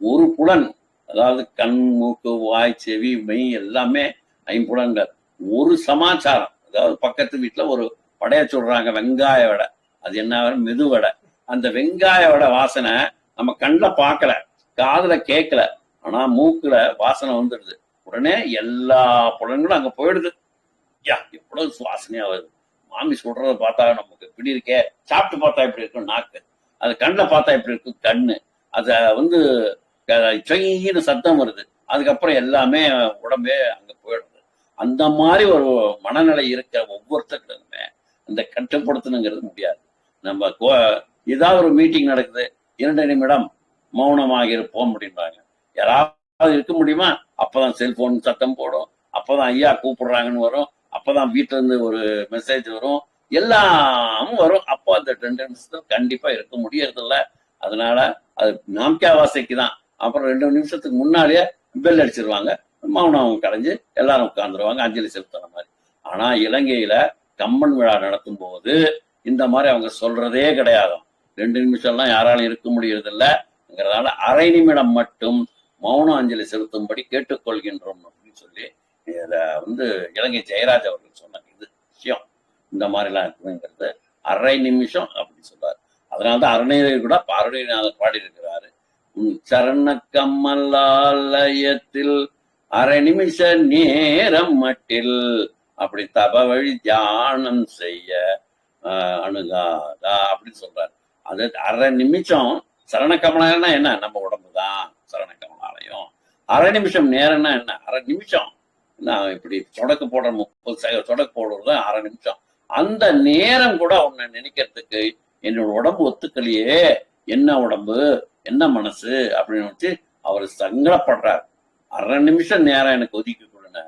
ஒரு புலன், அதாவது கண், மூக்கு, வாய், செவி, மெய் எல்லாமே ஐம்புலன்கள். ஒரு சமாச்சாரம், அதாவது பக்கத்து வீட்டுல ஒரு வடைய சொல்றாங்க, வெங்காய வடை. அது என்ன மெது வடை. அந்த வெங்காய வடை வாசனை நம்ம கண்ணில் பார்க்கல, காதுல கேட்கல, ஆனா மூக்குல வாசனை வந்துடுது. உடனே எல்லா புலன்களும் அங்க போயிடுது. யா எவ்வளவு சுவாசனையா வருது. மாமி சொல்றத பார்த்தா நமக்கு இப்படி இருக்கே, சாப்பிட்டு பார்த்தா இப்படி இருக்கும் நாக்கு, அது கண்ணில் பார்த்தா இப்படி இருக்கும் கண்ணு, அத வந்து சொயின்னு சத்தம் வருது. அதுக்கப்புறம் எல்லாமே உடம்பே அங்க போயிடுது. அந்த மாதிரி ஒரு மனநிலை இருக்க ஒவ்வொருத்தருக்குமே அந்த கட்டுப்படுத்தணுங்கிறது முடியாது. நம்ம ஏதாவது ஒரு மீட்டிங் நடக்குது, 2 நிமிடம் மௌனமாக இருப்போம் அப்படின்றாங்க. யாராவது இருக்க முடியுமா? அப்பதான் செல்போன் சத்தம் போடும், அப்பதான் ஐயா கூப்பிடுறாங்கன்னு வரும், அப்பதான் வீட்டுல இருந்து ஒரு மெசேஜ் வரும், எல்லாம் வரும். அப்போ அந்த 2 நிமிஷத்துல கண்டிப்பா இருக்க முடியறது இல்ல. அதனால அது நாம்கே வாசைக்கு தான். அப்புறம் 2 நிமிஷத்துக்கு முன்னாலேயே பெல் அடிச்சிருவாங்க, மௌனம் கலைஞ்சு எல்லாரும் உட்கார்ந்துருவாங்க, அஞ்சலி செலுத்துற மாதிரி. ஆனா இலங்கையில கம்பன் விழா நடத்தும் போது இந்த மாதிரி அவங்க சொல்றதே கிடையாது. 2 நிமிஷம்லாம் யாராலும் இருக்க முடியறது இல்லைங்கிறதால அரை நிமிடம் மட்டும் மௌன அஞ்சலி செலுத்தும்படி கேட்டுக்கொள்கின்றோம் அப்படின்னு சொல்லி இத வந்து இலங்கை ஜெயராஜ் அவர்கள் சொன்ன இது விஷயம் இந்த மாதிரிலாம் இருக்குங்கிறது. அரை நிமிஷம் அப்படின்னு சொல்றாரு. அதனால்தான் அருணையர் கூட அருணைநாதர் பாடி இருக்கிறாரு, சரண கமலாலயத்தில் அரை நிமிஷ நேரம் மட்டில் அப்படி தப வழி தியானம் செய்ய அணுகாதா அப்படின்னு சொல்றாரு. அது அரை நிமிஷம். சரண கமலாலயம்னா என்ன? நம்ம உடம்பு தான் சரண கமலாலயம். அரை நிமிஷம் நேரம்னா என்ன? அரை நிமிஷம். நான் இப்படி சொடக்கு போடுற 30 சொடக்கு போடுறது அரை நிமிஷம். அந்த நேரம் கூட உன்னை நினைக்கிறதுக்கு என்னோட உடம்பு ஒத்துக்கலையே, என்ன உடம்பு என்ன மனசு அப்படின்னு வச்சு அவர் சங்கடப்படுறார். அரை நிமிஷம் நேரம் எனக்கு ஒதுக்கி கொடுனா,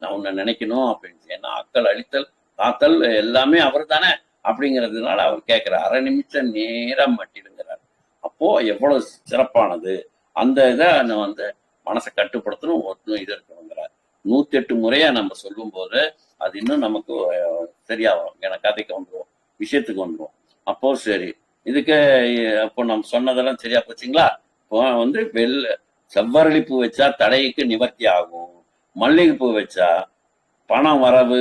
நான் உன்னை நினைக்கணும் அப்படின்னு. ஏன்னா அக்கள் அழித்தல் காத்தல் எல்லாமே அவர் தானே அப்படிங்கிறதுனால அவர் கேட்கிறார், அரை நிமிஷம் நேரம் மட்டிடுங்கிறார். அப்போ எவ்வளவு சிறப்பானது. அந்த இதை வந்து மனசை கட்டுப்படுத்தணும், ஒருத்தரும் இது இருக்கணுங்கிறார். 108 முறையா நம்ம சொல்லும் போது அது இன்னும் நமக்கு சரியா வரும். ஏன்னா கதைக்கு வந்துடும், விஷயத்துக்கு வந்துடும். அப்போ சரி, இதுக்கு அப்போ நம்ம சொன்னதெல்லாம் சரியா போச்சுங்களா? இப்போ வந்து செவ்வரளிப்பூ வச்சா தடைக்கு நிவர்த்தி ஆகும், மல்லிகைப்பூ வச்சா பணம் வரவு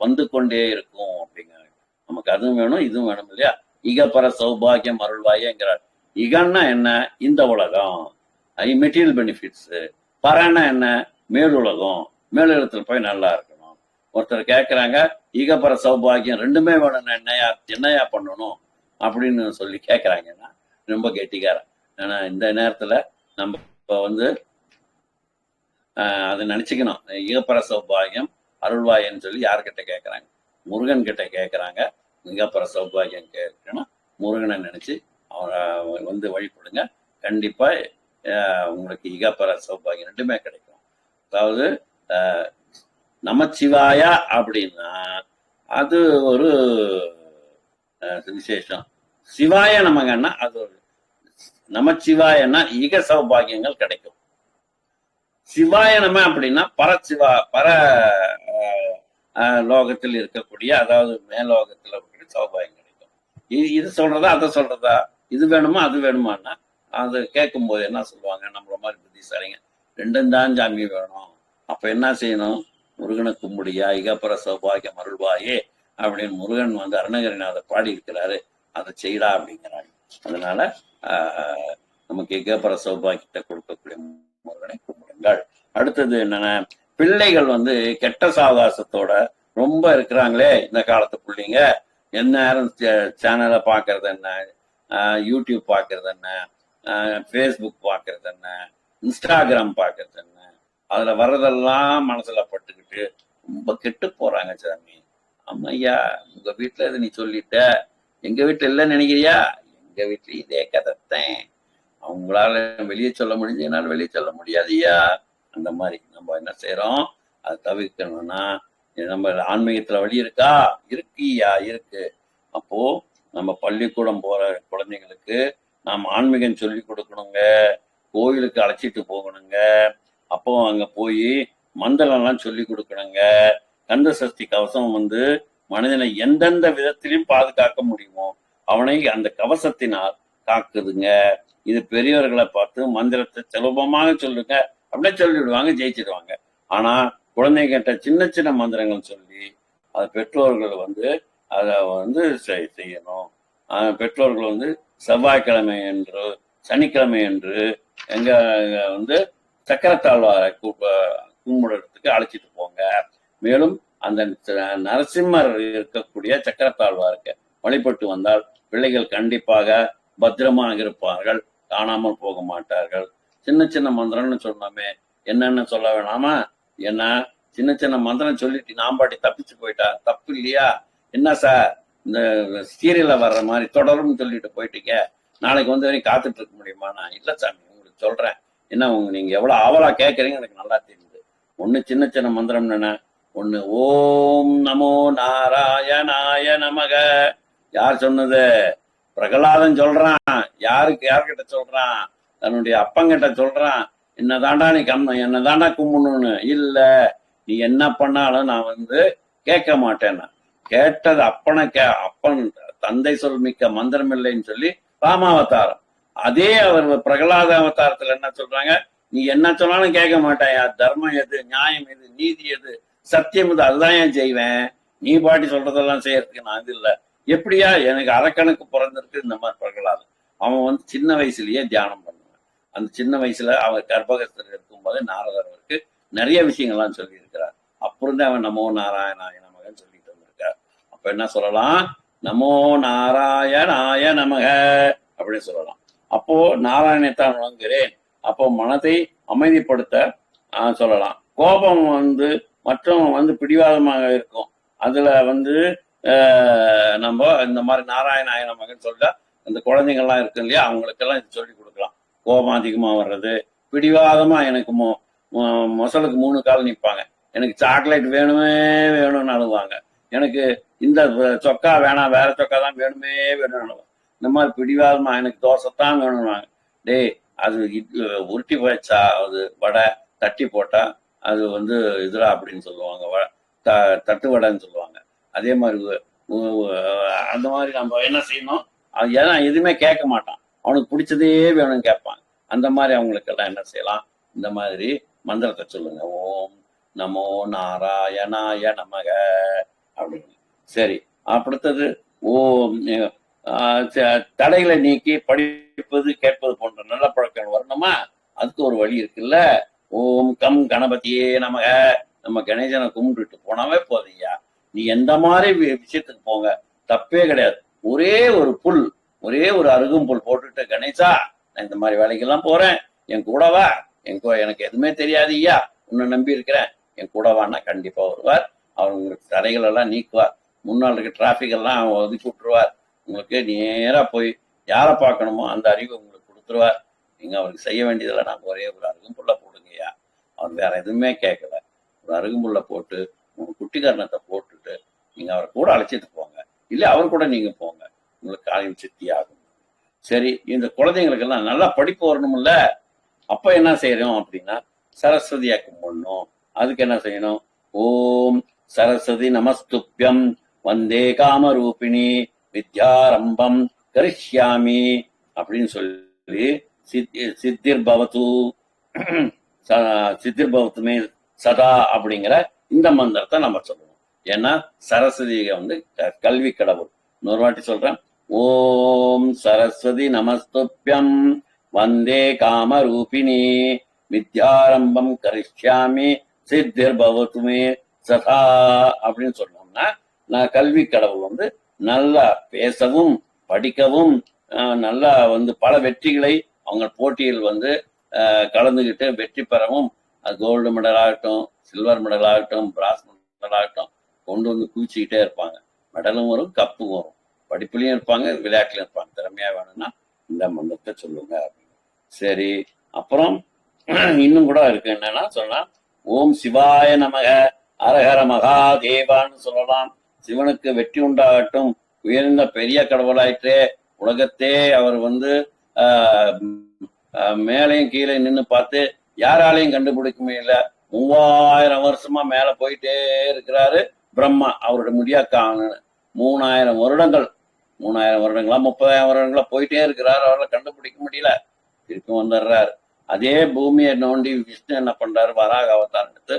வந்து கொண்டே இருக்கும் அப்படிங்கிறாங்க. நமக்கு அதுவும் வேணும் இதுவும் வேணும் இல்லையா? இகப்பர சௌபாகியம் அருள்வாயங்கிறார். இகன்னா என்ன? இந்த உலகம், மெட்டீரியல் பெனிஃபிட்ஸ். பரன்னா என்ன? மேலுலகம், மேலுலகத்துல போய் நல்லா இருக்கணும். ஒருத்தர் கேட்கிறாங்க, ஈகப்பர சௌபாகியம் ரெண்டுமே வேணும்னா என்னையா பண்ணணும் அப்படின்னு சொல்லி கேட்கறாங்கன்னா ரொம்ப கெட்டிக்காரன். ஏன்னா இந்த நேரத்துல நம்ம வந்து அதை நினைச்சுக்கணும். ஈகப்பர சௌபாகியம் அருள்வாயன்னு சொல்லி யார்கிட்ட கேட்கறாங்க? முருகன் கிட்ட கேட்கறாங்க. ஈகப்பர சௌபாகியம் கேட்கணும், முருகனை நினைச்சு அவரை வந்து வழிபடுங்க. கண்டிப்பா உங்களுக்கு ஈகப்பர சௌபாகியம் ரெண்டுமே கிடைக்கும். அதாவது நமச்சிவாயா அப்படின்னா அது ஒரு விசேஷம். சிவாய நமகன்னா அது ஒரு நமச்சிவாயன்னா ஈக சௌபாகியங்கள் கிடைக்கும். சிவாய நம அப்படின்னா பரசிவா பர லோகத்தில் இருக்கக்கூடிய, அதாவது மேலோகத்தில் இருக்கக்கூடிய சௌபாகியம் கிடைக்கும். இது சொல்றதா அதை சொல்றதா, இது வேணுமா அது வேணுமான்னா அது கேட்கும் போது என்ன சொல்லுவாங்க, நம்மள மாதிரி புத்திசாலிங்க, ரெண்டும் தான் சாமி வேணும். அப்ப என்ன செய்யணும்? முருகனை கும்பிடியா, இகப்பர சௌபாகியம் அருள்வாயே அப்படின்னு முருகன் வந்து அருணகிரிநாதர் பாடி இருக்கிறாரு, அதை செய்யடா அப்படிங்கிறாங்க. அதனால நமக்கு இகப்பர சௌபாகியத்தை கொடுக்கக்கூடிய முருகனை கும்பிடுங்கள். அடுத்தது என்னன்னா, பிள்ளைகள் வந்து கெட்ட சாவகாசத்தோட ரொம்ப இருக்கிறாங்களே இந்த காலத்து பிள்ளைங்க. என்ன நேரம் சேனலை பாக்குறது என்ன, யூடியூப் பாக்குறது என்ன, ஃபேஸ்புக் பாக்குறது என்ன, இன்ஸ்டாகிராம் பாக்குறது என்ன, அதுல வர்றதெல்லாம் மனசுல பட்டுக்கிட்டு ரொம்ப கெட்டு போறாங்க சாமி. அம்மையா உங்க வீட்டுல இது நீ சொல்லிட்ட, எங்க வீட்டுல இல்லைன்னு நினைக்கிறியா? எங்க வீட்டுல இதே கதைத்தேன். அவங்களால வெளியே சொல்ல முடிஞ்சு, என்னால வெளியே சொல்ல முடியாதுயா. அந்த மாதிரி நம்ம என்ன செய்யறோம், அதை தவிர்க்கணும்னா, நம்ம ஆன்மீகத்துல வழி இருக்கா? இருக்குயா, இருக்கு. அப்போ நம்ம பள்ளிக்கூடம் போற குழந்தைங்களுக்கு நாம் ஆன்மீகம் சொல்லி கொடுக்கணுங்க, கோயிலுக்கு அழைச்சிட்டு போகணுங்க. அப்போ அங்க போய் மந்திரம் எல்லாம் சொல்லி கொடுக்கணுங்க, கந்த சஷ்டி கவசம் வந்து மனிதனை எந்தெந்த விதத்திலையும் பாதுகாக்க முடியுமோ அவனை அந்த கவசத்தினால் காக்குதுங்க. இது பெரியவர்களை பார்த்து மந்திரத்தை சுலபமாக சொல்லுங்க அப்படியே சொல்லிவிடுவாங்க, ஜெயிச்சிடுவாங்க. ஆனா குழந்தைகிட்ட சின்ன சின்ன மந்திரங்கள் சொல்லி அது பெற்றோர்கள் வந்து அதை வந்து செய்யணும். பெற்றோர்கள் வந்து செவ்வாய்க்கிழமை என்று சனிக்கிழமை என்று எங்க வந்து சக்கரத்தாழ்வாரை கும்பிடுறதுக்கு அழைச்சிட்டு போங்க. மேலும் அந்த நரசிம்மர் இருக்கக்கூடிய சக்கரத்தாழ்வாருக்கு வழிபட்டு வந்தால் பிள்ளைகள் கண்டிப்பாக பத்திரமாக இருப்பார்கள், காணாமல் போக மாட்டார்கள். சின்ன சின்ன மந்திரம்னு சொன்னோமே, என்னன்னு சொல்ல வேணாமா? என்ன சின்ன சின்ன மந்திரம் சொல்லிட்டு நான் பாட்டி தப்பிச்சு போயிட்டா தப்பு இல்லையா? என்ன சார் இந்த சீரியல்ல வர்ற மாதிரி தொடரும்னு சொல்லிட்டு போயிட்டீங்க, நாளைக்கு வந்து வரைக்கும் காத்துட்டு இருக்க முடியுமா? நான் இல்ல சாமி உங்களுக்கு சொல்றேன். என்ன நீங்க எவ்வளவு ஆவலா கேட்கறீங்க எனக்கு நல்லா தெரியுது. ஒண்ணு சின்ன சின்ன மந்திரம் என்ன, ஒண்ணு ஓம் நமோ நாராயணாய நமக. யார் சொன்னது? பிரகலாதன் சொல்றான். யார்கிட்ட சொல்றான்? தன்னுடைய அப்பங்கிட்ட சொல்றான். என்னதாண்டா நீ என்னதாண்டா கும்பிடணும்னு. இல்ல, நீ என்ன பண்ணாலும் நான் வந்து கேட்க மாட்டேன்னா. கேட்டது அப்பன் தந்தை சொல் மிக்க மந்திரம் இல்லைன்னு சொல்லி ராமாவதாரம். அதே அவர் பிரகலாத அவதாரத்துல என்ன சொல்றாங்க? நீ என்ன சொன்னாலும் கேட்க மாட்டேன், தர்மம் எது, நியாயம் எது, நீதி எது, சத்தியம் எது, அதுதான் ஏன் செய்வேன். நீ பாட்டி சொல்றதெல்லாம் செய்யறதுக்கு நான் இது இல்லை. எப்படியா? எனக்கு அரக்கணக்கு பிறந்திருக்கு இந்த மாதிரி பிரகலாதன். அவன் வந்து சின்ன வயசுலயே தியானம் பண்ணுவான். அந்த சின்ன வயசுல அவர் கர்ப்பகஸ்தர் இருக்கும்போது நாரதர் அவருக்கு நிறைய விஷயங்கள்லாம் சொல்லி இருக்கிறார். அப்புறம் தான் அவன் நமோ நாராயணாய நமகன்னு சொல்லிட்டு வந்திருக்கார். அப்ப என்ன சொல்லலாம்? நமோ நாராயணாய நமக அப்படின்னு சொல்லலாம். அப்போ நாராயணத்தான் வணங்குகிறேன். அப்போ மனதை அமைதிப்படுத்த சொல்லலாம். கோபம் வந்து மற்றும் வந்து பிடிவாதமாக இருக்கும். அதுல வந்து நம்ம இந்த மாதிரி நாராயணாய நமகன்னு சொல்ல அந்த குழந்தைங்கள்லாம் இருக்கு இல்லையா, அவங்களுக்கெல்லாம் இது சொல்லி கொடுக்கலாம். கோபம் அதிகமா வர்றது, பிடிவாதமா எனக்கு மொசலுக்கு 3 கால் நிற்பாங்க, எனக்கு சாக்லேட் வேணும்னு அழுவாங்க, எனக்கு இந்த சொக்கா வேணாம் வேற சொக்கா தான் வேணும்னு அழுவாங்க. இந்த மாதிரி பிடிவாதமா எனக்கு தோசைத்தான் வேணும்வாங்க. டேய், அது உருட்டி போச்சா, அது வடை தட்டி போட்டா அது வந்து இதுரா அப்படின்னு சொல்லுவாங்க, தட்டு வடைன்னு சொல்லுவாங்க. அதே மாதிரி அந்த மாதிரி நம்ம என்ன செய்யணும்? அது ஏன்னா எதுவுமே கேட்க மாட்டான், அவனுக்கு பிடிச்சதே வேணும்னு கேட்பாங்க. அந்த மாதிரி அவங்களுக்கெல்லாம் என்ன செய்யலாம்? இந்த மாதிரி மந்திரத்தை சொல்லுங்க. ஓம் நமோ நாராயணாய நமக அப்படின்னு. சரி, அடுத்தது ஓம் தடைகளை நீக்கி படிப்பது கேட்பது போன்ற நல்ல பழக்கம் வரணுமா? அதுக்கு ஒரு வழி இருக்குல்ல. ஓம் கம் கணபதியே நமக. நம்ம கணேசனை கும்பிட்டுட்டு போனாவே போதையா. நீ எந்த மாதிரி விஷயத்துக்கு போங்க, தப்பே கிடையாது. ஒரே ஒரு புல், ஒரே ஒரு அருகும் புல் போட்டுட்டு, கணேசா நான் இந்த மாதிரி வேலைக்கெல்லாம் போறேன், என் கூடவா, எனக்கு எதுவுமே தெரியாது ஐயா, உன்னை நம்பி இருக்கிறேன், என் கூடவான்னா கண்டிப்பா வருவார். அவர் உங்களுக்கு தடைகள் எல்லாம் நீக்குவார். முன்னால் இருக்க டிராபிக் எல்லாம் ஒதுக்கி விட்டுருவார். உங்களுக்கு நேரா போய் யாரை பார்க்கணுமோ அந்த அறிவு உங்களுக்கு கொடுத்துருவார். நீங்க அவருக்கு செய்ய வேண்டியதில்லை. நாங்க ஒரே ஒரு அருகும்புல்ல போடுங்கய்யா. அவர் வேற எதுவுமே கேட்கல. ஒரு அருகும்புல்ல போட்டு குட்டிகரணத்தை போட்டுட்டு நீங்க அவரை கூட அழைச்சிட்டு போங்க, இல்ல அவர் கூட நீங்க போங்க, உங்களுக்கு காரியம் சித்தி ஆகும். சரி, இந்த குழந்தைங்களுக்கு எல்லாம் நல்லா படிப்பு வரணும்ல. அப்ப என்ன செய்யறோம் அப்படின்னா, சரஸ்வதியா கும்பிடணும். அதுக்கு என்ன செய்யணும்? ஓம் சரஸ்வதி நமஸ்துப்யம் வந்தே காமரூபிணி வித்யாரம்பம் கரிஷ்யாமி அப்படின்னு சொல்லி சித்திர் பவத்துமே சதா அப்படிங்கிற இந்த மந்திரத்தை நம்ம சொல்லணும். ஏன்னா சரஸ்வதியை வந்து கல்வி கடவுள். இன்னொரு வாட்டி சொல்றேன். ஓம் சரஸ்வதி நமஸ்துப்யம் வந்தே காமரூபிணி வித்யாரம்பம் கரிஷ்யாமி சித்திர் பவத்துமே சதா அப்படின்னு சொன்னோம்னா, நான் கல்வி கடவுள் வந்து நல்லா பேசவும் படிக்கவும் நல்லா வந்து பல வெற்றிகளை அவங்க போட்டியில் வந்து கலந்துகிட்டு வெற்றி பெறவும், கோல்டு மெடல் ஆகட்டும், சில்வர் மெடல் ஆகட்டும், பிராஸ் மெடல் ஆகட்டும் கொண்டு வந்து குவிச்சுக்கிட்டே இருப்பாங்க. மெடலும் வரும், கப்பும் வரும். படிப்புலையும் இருப்பாங்க, விளையாட்டுலையும் இருப்பாங்க. திறமையா வேணும்னா இந்த மந்திரத்தை சொல்லுங்க அப்படின்னு. சரி, அப்புறம் இன்னும் கூட இருக்கு. என்னன்னா சொல்லலாம், ஓம் சிவாய நமக அரஹர மகாதேவான்னு சொல்லலாம். சிவனுக்கு வெற்றி உண்டாகட்டும், உயர்ந்த பெரிய கடவுளாயிற்றே, உலகத்தே அவர் வந்து மேலையும் கீழே நின்று பார்த்து யாராலையும் கண்டுபிடிக்க முடியல, 3000 வருஷமா மேல போயிட்டே இருக்கிறாரு பிரம்மா. அவருடைய முடியா காணு 3000 வருடங்கள், 3000 வருடங்களா 30,000 வருடங்களா போயிட்டே இருக்கிறாரு. அவரால் கண்டுபிடிக்க முடியல. திருப்பி வந்துடுறாரு. அதே பூமியை நோண்டி விஷ்ணு என்ன பண்றாரு, வராக அவதாரம் எடுத்து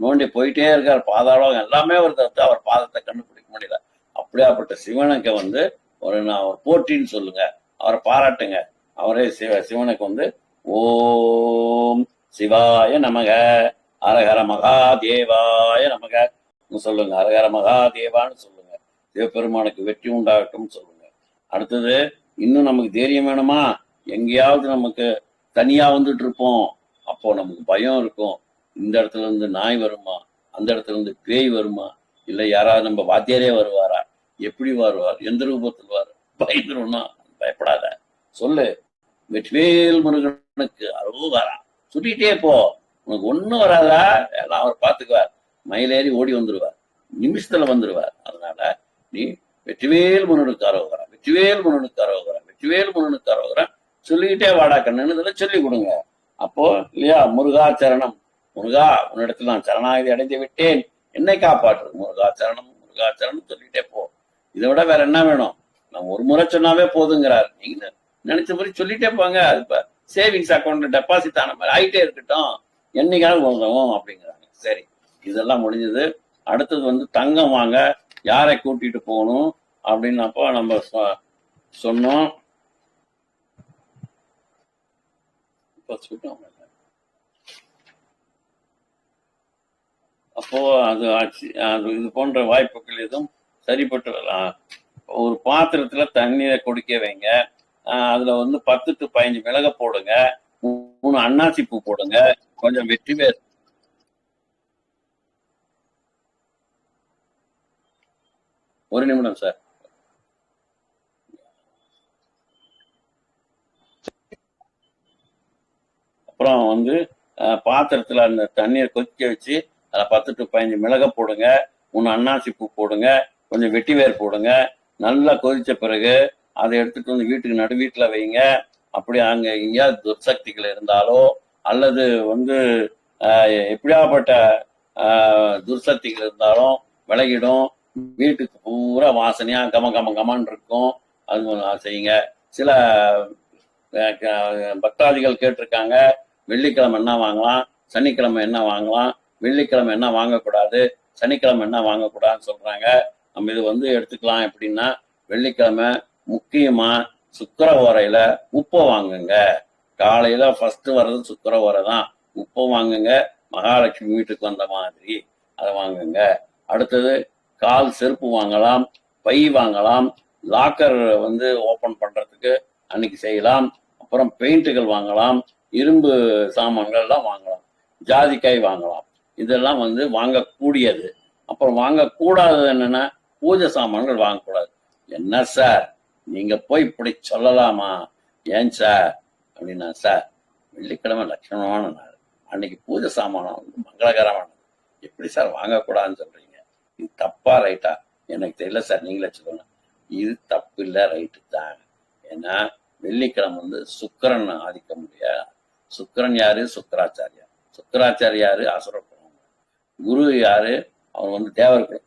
நோண்டி போயிட்டே இருக்காரு. பாதாளம் எல்லாமே ஒரு தத்து, அவர் பாதத்தை கண்டுபிடிக்க முடியல. அப்படியாப்பட்ட சிவனுக்கு வந்து ஒரு போற்றின்னு சொல்லுங்க, அவரை பாராட்டுங்க. அவரே சிவனுக்கு வந்து ஓம் சிவாய நமக, அரஹர மகாதேவாய நமக சொல்லுங்க, அரஹர மகாதேவான்னு சொல்லுங்க. சிவபெருமானுக்கு வெற்றி உண்டாகட்டும் சொல்லுங்க. அடுத்தது இன்னும் நமக்கு தைரியம் வேணுமா? எங்கேயாவது நமக்கு தனியா வந்துட்டு இருப்போம், அப்போ நமக்கு பயம் இருக்கும். இந்த இடத்துல இருந்து நாய் வருமா, அந்த இடத்துல இருந்து பேய் வருமா, இல்ல யாராவது நம்ம வாத்தியாரே வருவாரா, எப்படி வருவார், எந்த ரூபத்தில் வருவார், பயந்துரும்னா பயப்படாத சொல்லு, வெற்றிவேல் முருகனுக்கு அரோகரா சுட்டிகிட்டே போ, உனக்கு ஒண்ணும் வராதா, எல்லாம் அவர் பார்த்துக்குவார். மயிலேறி ஓடி வந்துருவார், நிமிஷத்துல வந்துருவார். அதனால நீ வெற்றிவேல் முருகனுக்கு அரோகரா, வெற்றிவேல் முருகனுக்கு அரோகரா, வெற்றிவேல் முருகனுக்கு அரோகரா சொல்லிக்கிட்டே வாடா கண்ணுன்னு சொல்லி கொடுங்க. அப்போ இல்லையா, முருகாச்சரணம், முருகா உன்னிடத்தில் நான் சரணாகதி அடைந்து விட்டேன், என்னை காப்பாற்று, முருகாச்சரணம் முருகாச்சரணம் சொல்லிட்டே போ. இதை விட வேற என்ன வேணும்? நம்ம ஒரு முறை சொன்னாவே போதுங்கிறார். நீங்க நினைச்ச மாதிரி சொல்லிட்டே போங்க. அது இப்ப சேவிங்ஸ் அக்கௌண்ட் டெபாசிட் ஆன மாதிரி ஆகிட்டே இருக்கட்டும், என்னைக்காவது உதவும் அப்படிங்கிறாங்க. சரி, இதெல்லாம் முடிஞ்சது. அடுத்தது வந்து தங்கம் வாங்க யாரை கூட்டிட்டு போகணும் அப்படின்னப்போ நம்ம சொன்னோம். அப்போ அது ஆச்சு. அது இது போன்ற வாய்ப்புகள் எதுவும் சரிப்பட்டு வரலாம். ஒரு பாத்திரத்துல தண்ணீரை குடிக்க வைங்க, அதுல வந்து 10 to 15 மிளக போடுங்க, 3 அன்னாசி பூ போடுங்க, கொஞ்சம் வெற்றிவேர். ஒரு நிமிடம் சார். அப்புறம் வந்து பாத்திரத்துல அந்த தண்ணீரை கொதிக்க வச்சு அதுல 10 to 15 மிளக போடுங்க, 3 அன்னாசி பூ போடுங்க, கொஞ்சம் வெட்டிவேர் போடுங்க. நல்லா கொதிச்ச பிறகு அதை எடுத்துட்டு வந்து வீட்டுக்கு நடு வீட்டுல வைங்க. அப்படி அங்க எங்கேயாவது துர்சக்திகள் இருந்தாலோ அல்லது வந்து எப்படியாப்பட்ட துர்சக்திகள் இருந்தாலும் விலகிடும். வீட்டுக்கு பூரா வாசனையா கம கம கமான் இருக்கும். அது செய்யுங்க. சில பக்தாதிகள் கேட்டிருக்காங்க, வெள்ளிக்கிழமை என்ன வாங்கலாம், சனிக்கிழமை என்ன வாங்கலாம், வெள்ளிக்கிழமை என்ன வாங்கக்கூடாது, சனிக்கிழமை என்ன வாங்கக்கூடாதுன்னு சொல்றாங்க. நம்ம இது வந்து எடுத்துக்கலாம். எப்படின்னா, வெள்ளிக்கிழமை முக்கியமா சுக்கர ஓரையில உப்பை வாங்குங்க. காலையில ஃபர்ஸ்ட் வர்றது சுக்கர ஓரை தான். உப்பை வாங்குங்க, மகாலட்சுமி வீட்டுக்கு வந்த மாதிரி அதை வாங்குங்க. அடுத்தது கால் செருப்பு வாங்கலாம், பை வாங்கலாம், லாக்கர் வந்து ஓபன் பண்றதுக்கு அன்னைக்கு செய்யலாம். அப்புறம் பெயிண்ட்டுகள் வாங்கலாம், இரும்பு சாமான்கள்லாம் வாங்கலாம், ஜாதிக்காய் வாங்கலாம். இதெல்லாம் வந்து வாங்கக்கூடியது. அப்புறம் வாங்கக்கூடாதது என்னன்னா, பூஜை சாமான்கள் வாங்கக்கூடாது. என்ன சார் நீங்க போய் இப்படி சொல்லலாமா, ஏன் சார் அப்படின்னா, சார் வெள்ளிக்கிழமை லட்சணமான நாள், அன்னைக்கு பூஜை சாமானம் வந்து மங்களகரமானது, எப்படி சார் வாங்கக்கூடாதுன்னு சொல்றீங்க? இது தப்பா ரைட்டா எனக்கு தெரியல சார், நீங்களே சொல்லுங்க. இது தப்பு இல்லை, ரைட்டு தான். ஏன்னா வெள்ளிக்கிழமை வந்து சுக்கிரன் ஆதிக்க முடியாது. சுக்கிரன் யாரு? சுக்கராச்சாரியார். சுக்கராச்சாரியாரு அசுரக்குலம். குரு யாரு? அவர் வந்து தேவர்கள்.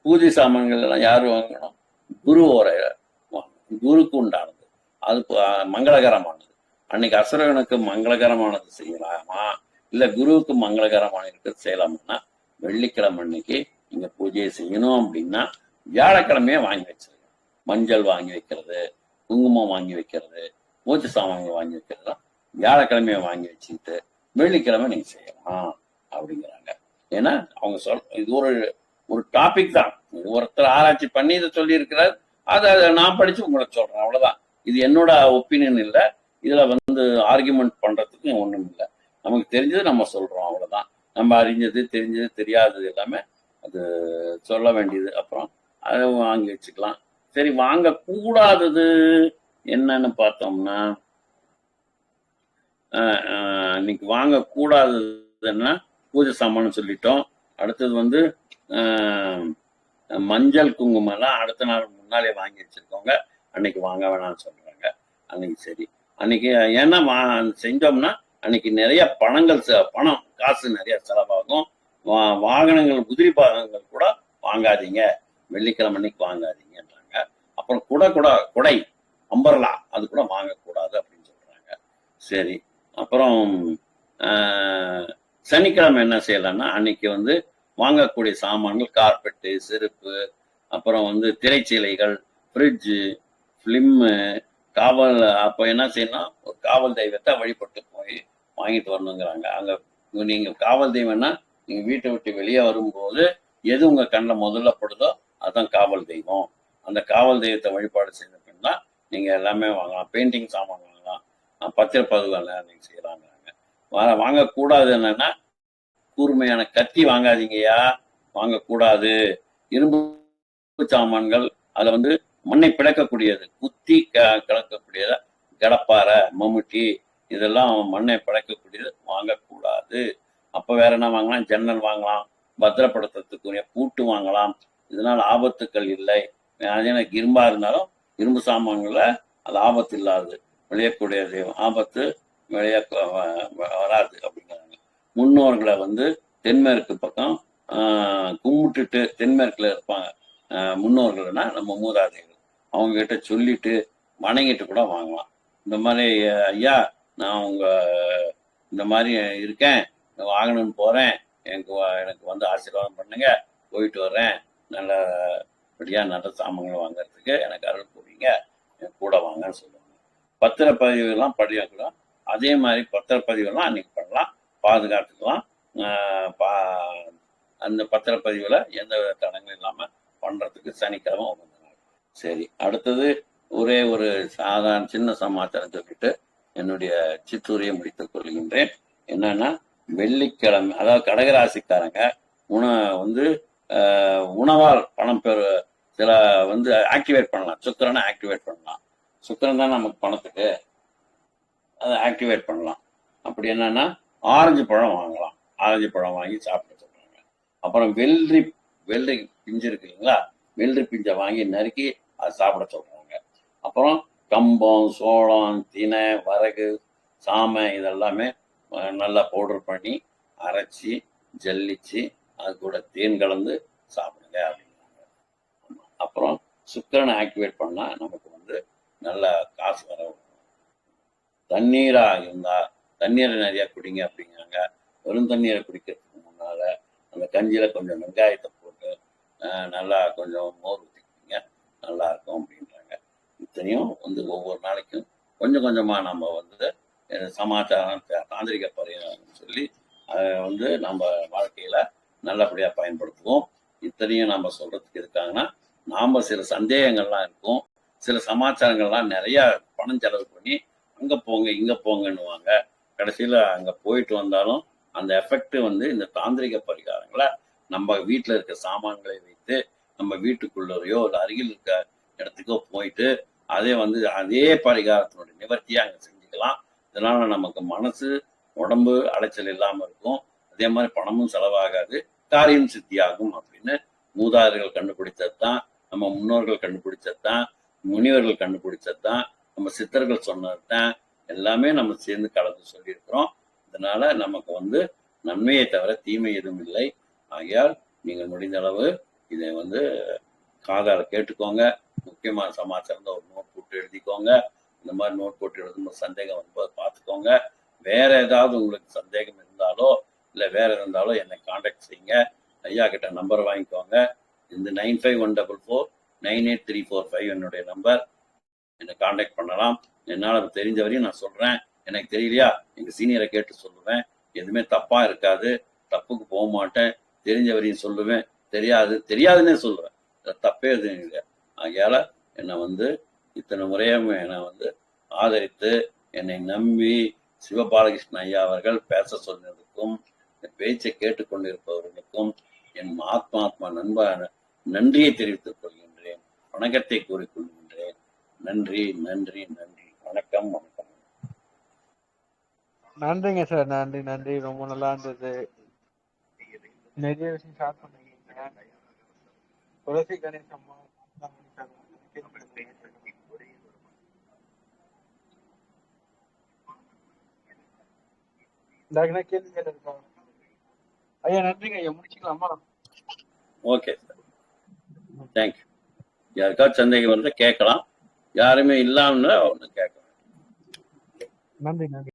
பூஜை சாமான்கள் எல்லாம் யாரு வாங்கணும்? குரு ஓரைய குருக்கு உண்டானது, அது மங்களகரமானது. அன்னைக்கு அசுரனுக்கு மங்களகரமானது செய்யலாமா, இல்ல குருவுக்கு மங்களகரமானது செய்யலாம்னா, வெள்ளிக்கிழமை அன்னைக்கு நீங்க பூஜையை செய்யணும் அப்படின்னா வியாழக்கிழமையே வாங்கி வச்சிருங்க. மஞ்சள் வாங்கி வைக்கிறது, குங்குமம் வாங்கி வைக்கிறது, பூஜை சாமான்கள் வாங்கி வைக்கிறது வியாழக்கிழமையை வாங்கி வச்சுக்கிட்டு வெள்ளிக்கிழமை நீங்க செய்யலாம் அப்படிங்கிறாங்க. ஏன்னா அவங்க இது ஒரு டாபிக் தான். ஒருத்தர் ஆராய்ச்சி பண்ணி இதை சொல்லி இருக்கிறார், அதை நான் படிச்சு உங்களுக்கு சொல்றேன், அவ்வளவுதான். இது என்னோட ஒப்பீனியன் இல்லை. இதுல வந்து ஆர்குமெண்ட் பண்றதுக்கு ஒண்ணும் இல்லை. நமக்கு தெரிஞ்சது நம்ம சொல்றோம், அவ்வளவுதான். நம்ம அறிஞ்சது தெரிஞ்சது தெரியாதது எல்லாமே அது சொல்ல வேண்டியது. அப்புறம் அதை வாங்கி வச்சுக்கலாம். சரி, வாங்கக்கூடாதது என்னன்னு பார்த்தோம்னா, இன்னைக்கு வாங்கக்கூடாததுன்னா பூஜை சாமான்னு சொல்லிட்டோம். அடுத்தது வந்து மஞ்சள் குங்குமம் எல்லாம் அடுத்த நாள் முன்னாலே வாங்கி வச்சிருக்கோங்க, அன்னைக்கு வாங்க வேணாம்னு சொல்றாங்க. அன்னைக்கு சரி, அன்னைக்கு ஏன்னா செஞ்சோம்னா அன்னைக்கு நிறைய பணம் காசு நிறைய செலவாகும். வாகனங்கள் உதிரி பாகங்கள் கூட வாங்காதீங்க, வெள்ளிக்கிழமை அன்னைக்கு வாங்காதீங்கன்றாங்க. அப்புறம் குடை அம்பர்லா அது கூட வாங்கக்கூடாது அப்படின்னு சொல்றாங்க. சரி, அப்புறம் சனிக்கிழமை என்ன செய்யலாம்னா அன்னைக்கு வந்து வாங்கக்கூடிய சாமான்கள் கார்பெட்டு, செருப்பு, அப்புறம் வந்து திரைச்சீலைகள், ஃப்ரிட்ஜு, ஃபிலிம்மு, காவல். அப்போ என்ன செய்யணும், ஒரு காவல் தெய்வத்தை வழிபட்டு போய் வாங்கிட்டு வரணுங்கிறாங்க. அங்க நீங்க காவல் தெய்வம்னா நீங்க வீட்டை விட்டு வெளியே வரும்போது எது உங்க கண்ணில் முதல்ல படுதோ அதுதான் காவல் தெய்வம். அந்த காவல் தெய்வத்தை வழிபாடு செய்த பின்னா நீங்க எல்லாமே வாங்கலாம். பெயிண்டிங் சாமான் வாங்கலாம், பத்திரப்பதிவு நீங்க செய்யலாங்கிறாங்க. வாங்கக்கூடாது என்னன்னா, கூர்மையான கத்தி வாங்காதீங்கயா, வாங்கக்கூடாது. இரும்பு சாமான்கள், அதுல வந்து மண்ணை பிளக்கக்கூடியது, குத்தி கலக்கக்கூடியது, கடப்பாறை, மம்முட்டி, இதெல்லாம் மண்ணை பிளக்கக்கூடியது வாங்கக்கூடாது. அப்ப வேற என்ன வாங்கலாம், ஜன்னல் வாங்கலாம், பத்திரப்படுத்துறதுக்குரிய பூட்டு வாங்கலாம், இதனால் ஆபத்துக்கள் இல்லை. எனக்கு இரும்பா இருந்தாலும் இரும்பு சாமான்கள அது ஆபத்து இல்லாது, விளையக்கூடியது, ஆபத்து விளைய வராது அப்படிங்கிறாங்க. முன்னோர்களை வந்து தென்மேற்கு பக்கம் கும்பிட்டுட்டு தென்மேற்குல இருப்பாங்க முன்னோர்கள்னா நம்ம மூதாதைகள், அவங்க கிட்ட சொல்லிட்டு வணங்கிட்டு கூட வாங்கலாம். இந்த மாதிரி ஐயா நான் உங்க இந்த மாதிரி இருக்கேன், வாங்கணும்னு போறேன், எனக்கு வந்து ஆசீர்வாதம் பண்ணுங்க, போயிட்டு வர்றேன், நல்லபடியா நல்ல சாமான்கள் வாங்கறதுக்கு எனக்கு அருள் புரியுங்க, கூட வாங்கன்னு சொல்லுவாங்க. பத்திரப்பதிவுலாம் படிக்கலாம். அதே மாதிரி பத்திரப்பதிவுலாம் அன்னைக்கு பண்ணலாம், பாதுகாத்துக்கலாம். அந்த பத்திரப்பதிவுல எந்த வித தடங்களும் இல்லாம பண்றதுக்கு சனிக்கிழமை உகந்த நாள். சரி, அடுத்தது ஒரே ஒரு சாதாரண சின்ன சமாச்சாரம் சொல்லிட்டு என்னுடைய சிற்றூரையை முடித்துக் கொள்கின்றேன். என்னன்னா, வெள்ளிக்கிழமை, அதாவது கடகராசிக்காரங்க வந்து உணவால் பணம் சில வந்து ஆக்டிவேட் பண்ணலாம். சுக்கிரனை ஆக்டிவேட் பண்ணலாம். சுக்கிரன் தான் நமக்கு பணத்துக்கு, அதை ஆக்டிவேட் பண்ணலாம். அப்படி என்னன்னா, ஆரஞ்சு பழம் வாங்கலாம், ஆரஞ்சு பழம் வாங்கி சாப்பிட சொல்றாங்க. அப்புறம் வெள்ளரி பிஞ்சு இருக்கு இல்லைங்களா, வெள்ளரி பிஞ்சை வாங்கி நறுக்கி அதை சாப்பிட சொல்றாங்க. அப்புறம் கம்பம், சோளம், தினை, வரகு, சாமை இதெல்லாமே நல்லா பவுடர் பண்ணி அரைச்சி ஜல்லிச்சு அது கூட தேன் கலந்து சாப்பிடுங்க அப்படிங்கிறாங்க. அப்புறம் சுக்கிரனை ஆக்டிவேட் பண்ணா நமக்கு வந்து நல்ல காசு வர. தண்ணீரா இருந்தா தண்ணீரை நிறைய குடிங்க அப்படிங்கிறாங்க. வெறும் தண்ணீரை குடிக்கிறதுக்கு முன்னால அந்த கஞ்சியில கொஞ்சம் வெங்காயத்தை போட்டு நல்லா கொஞ்சம் மோர் ஊற்றி குடிங்க, நல்லா இருக்கும் அப்படின்றாங்க. இத்தனையும் வந்து ஒவ்வொரு நாளைக்கும் கொஞ்சம் கொஞ்சமா நம்ம வந்து சமாச்சாரம் தாந்திரிக பரிகாரம் சொல்லி அதை வந்து நம்ம வாழ்க்கையில நல்லபடியா பயன்படுத்துவோம். இத்தனையும் நம்ம சொல்றதுக்கு இருக்காங்கன்னா, நாம சில சந்தேகங்கள்லாம் இருக்கும், சில சமாச்சாரங்கள்லாம் நிறைய பணம் செலவு பண்ணி அங்க போங்க இங்க போங்கன்னுவாங்க. கடைசியில அங்க போயிட்டு வந்தாலும் அந்த எஃபெக்ட் வந்து இந்த தாந்திரிக பரிகாரங்களை நம்ம வீட்டுல இருக்க சாமான்களை வைத்து நம்ம வீட்டுக்குள்ளரையோ இல்லை அருகில் இருக்க இடத்துக்கோ போயிட்டு அதே பரிகாரத்தினுடைய நிவர்த்தியா அங்க செஞ்சுக்கலாம். இதனால நமக்கு மனசு உடம்பு அலைச்சல் இல்லாம இருக்கும், அதே மாதிரி பணமும் செலவாகாது, காரியம் சித்தியாகும் அப்படின்னு மூதாதையர்கள் கண்டுபிடிச்சதுதான், நம்ம முன்னோர்கள் கண்டுபிடிச்சதுதான், முனிவர்கள் கண்டுபிடிச்சதுதான், நம்ம சித்தர்கள் சொன்னதுதான், எல்லாமே நம்ம சேர்ந்து கலந்து சொல்லியிருக்கிறோம். இதனால நமக்கு வந்து நன்மையை தவிர தீமை எதுவும் இல்லை. ஆகையால் நீங்கள் முடிந்த அளவு இதை வந்து காதால கேட்டுக்கோங்க. முக்கியமான சமாச்சாரம் ஒரு நோட் போட்டு எழுதிக்கோங்க. இந்த மாதிரி நோட் போட்டு எழுதும்போது சந்தேகம் வரும்போது பார்த்துக்கோங்க. வேற ஏதாவது உங்களுக்கு சந்தேகம் இருந்தாலோ இல்லை வேற இருந்தாலோ என்னை கான்டாக்ட் செய்யுங்க. ஐயா கிட்ட நம்பர் வாங்கிக்கோங்க. இந்த 9514498345 என்னுடைய நம்பர். என்னை கான்டாக்ட் பண்ணலாம். என்னால் தெரிஞ்ச வரையும் நான் சொல்றேன். எனக்கு தெரியலையா எங்க சீனியரை கேட்டு சொல்லுவேன். எதுவுமே தப்பா இருக்காது, தப்புக்கு போக மாட்டேன். தெரிஞ்ச வரையும் சொல்லுவேன், தெரியாதுன்னே சொல்லுவேன். தப்பே எதுவும் இல்லை. ஆகையால என்னை வந்து இத்தனை முறையும் என்னை வந்து ஆதரித்து என்னை நம்பி சிவபாலகிருஷ்ணன் ஐயா அவர்கள் பேச சொன்னதுக்கும் இந்த பேச்சை கேட்டுக்கொண்டிருப்பவர்களுக்கும் என் ஆத்மா நன்றியை தெரிவித்துக் கொள்கின்றேன், வணக்கத்தை கூறிக்கொள்கின்றேன். நன்றி நன்றி நன்றி. வணக்கம் வணக்கம். நன்றிங்க சார், நன்றி நன்றி. ரொம்ப நல்லா இருந்தது. நிறைய விஷயம் ஷேர் பண்ணீங்க. துளசி கணேசம்மா இந்த கேள்விகள் இருக்காங்க. ஐயா நன்றிங்க ஐயா, முடிச்சுக்கலாமா? Okay sir, thank you. யாருக்காவது சந்தேகம் வந்து கேட்கலாம், யாருமே இல்லாமல் ஒன்று கேட்கலாம். நன்றி நன்றி.